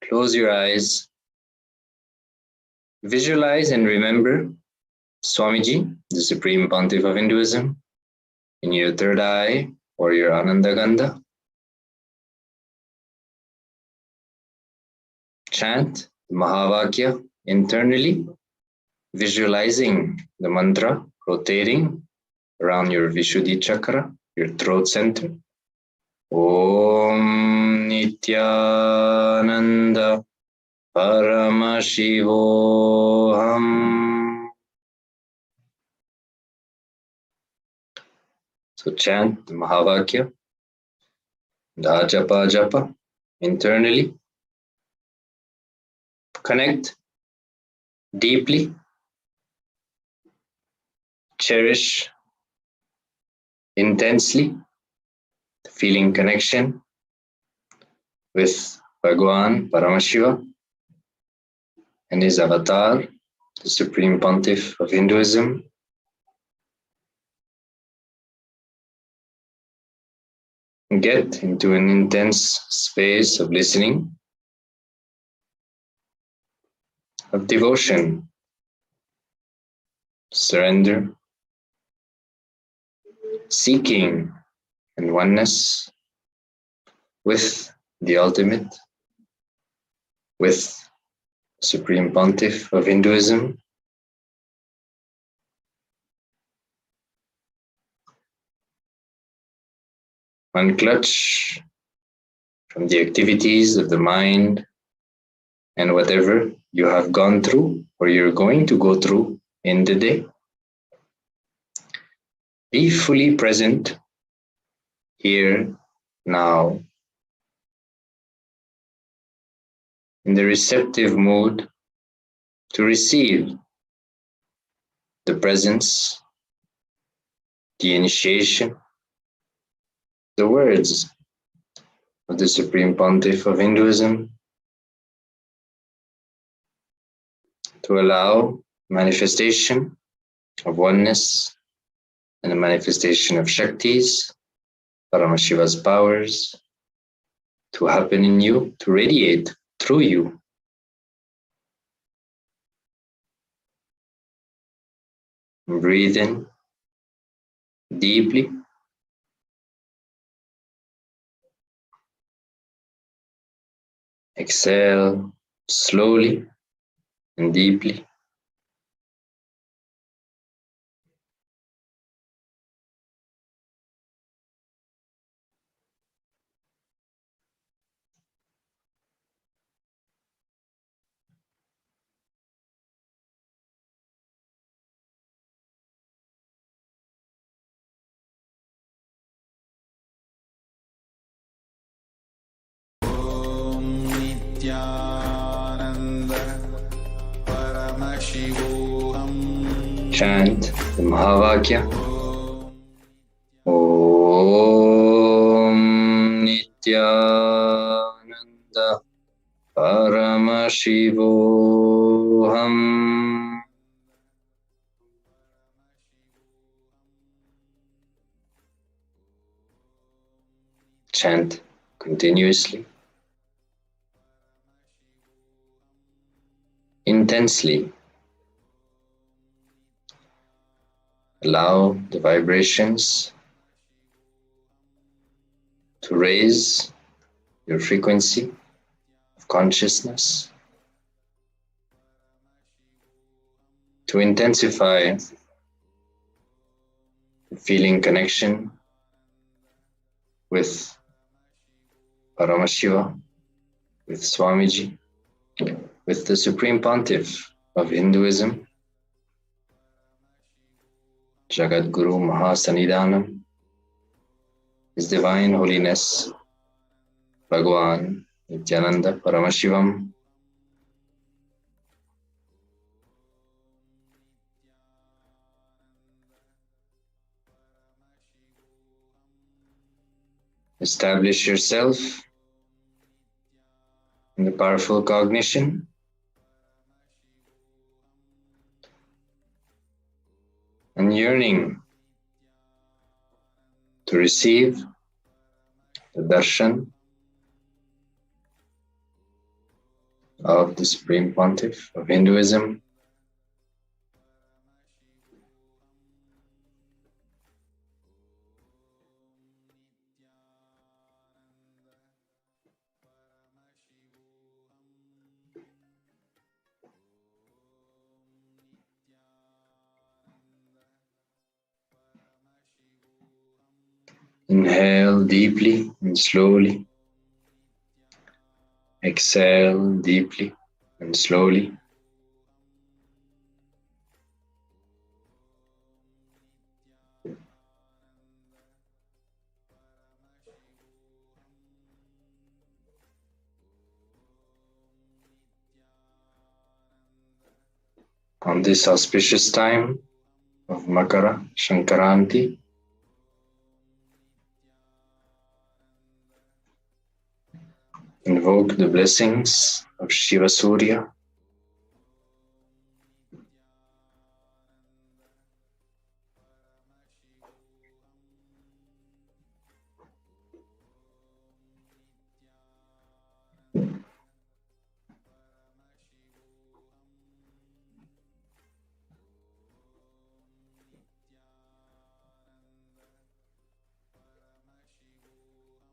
Close your eyes. Visualize and remember Swamiji, the Supreme Pontiff of Hinduism, in your third eye or your Anandagandha. chant the Mahavakya internally, visualizing the mantra rotating around your Vishuddhi chakra, your throat center. Om Nithyananda Paramashivoham. So chant the Mahavakya, the japa internally. Connect deeply. Cherish intensely the feeling connection with Bhagwan Paramashiva and his avatar, the Supreme Pontiff of Hinduism. Get into an intense space of listening, of devotion, surrender, seeking and oneness with the ultimate, with Supreme Pontiff of Hinduism. Unclutch from the activities of the mind and whatever you have gone through or you're going to go through in the day. Be fully present here, now, in the receptive mood to receive the presence, the initiation, the words of the Supreme Pontiff of Hinduism, to allow manifestation of oneness and the manifestation of Shaktis, Paramashiva's powers, to happen in you, to radiate through you. Breathe in deeply. Exhale slowly and deeply. Nithyananda Paramashivoham. Chant the Mahavakya. Om Nithyananda Paramashivoham. Chant continuously, intensely. Allow the vibrations to raise your frequency of consciousness, to intensify the feeling connection with Paramashiva, with Swamiji, with the Supreme Pontiff of Hinduism, Jagat Guru Mahasannidhanam, His Divine Holiness, Bhagwan Nithyananda Paramashivam. Establish yourself in the powerful cognition and yearning to receive the darshan of the Supreme Pontiff of Hinduism. Inhale deeply and slowly. Exhale deeply and slowly. On this auspicious time of Makara Shankaranti, invoke the blessings of Shiva Surya,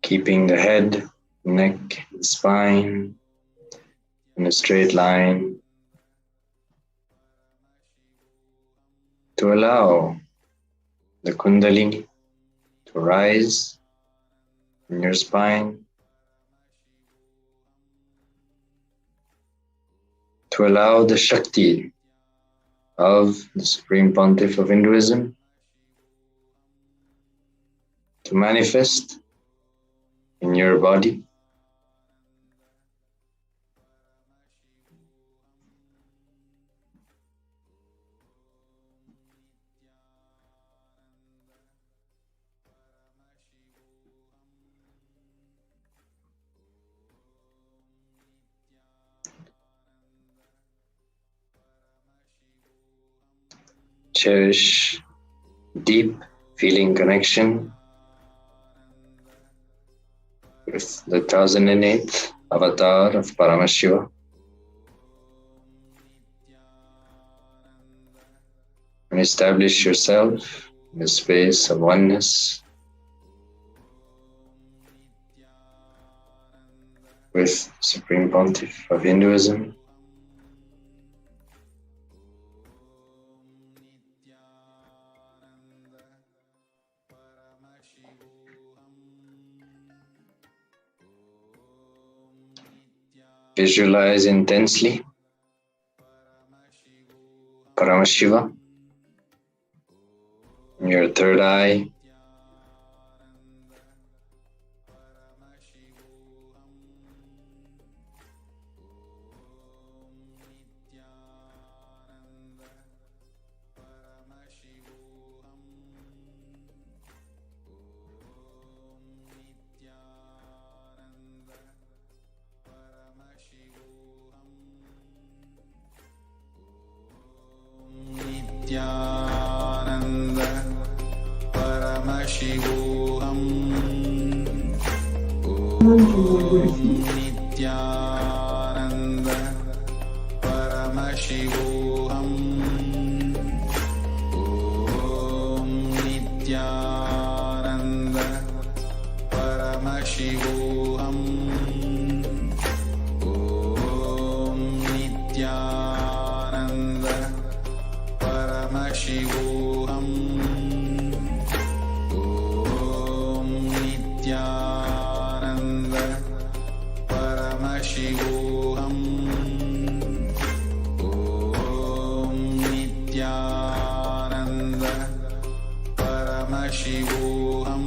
keeping the head, neck, and spine in a straight line to allow the Kundalini to rise in your spine, to allow the Shakti of the Supreme Pontiff of Hinduism to manifest in your body. Cherish deep feeling connection with the 1008th avatar of Paramashiva. And establish yourself in a space of oneness with Supreme Pontiff of Hinduism. Visualize intensely Paramashiva in your third eye. Nithyananda Paramashivoham. Nithyananda Paramashivoham. Nithyananda Paramashivoham. Nithyananda Paramashivoham. Nithyananda Paramashivoham. Nithyananda Paramashivoham.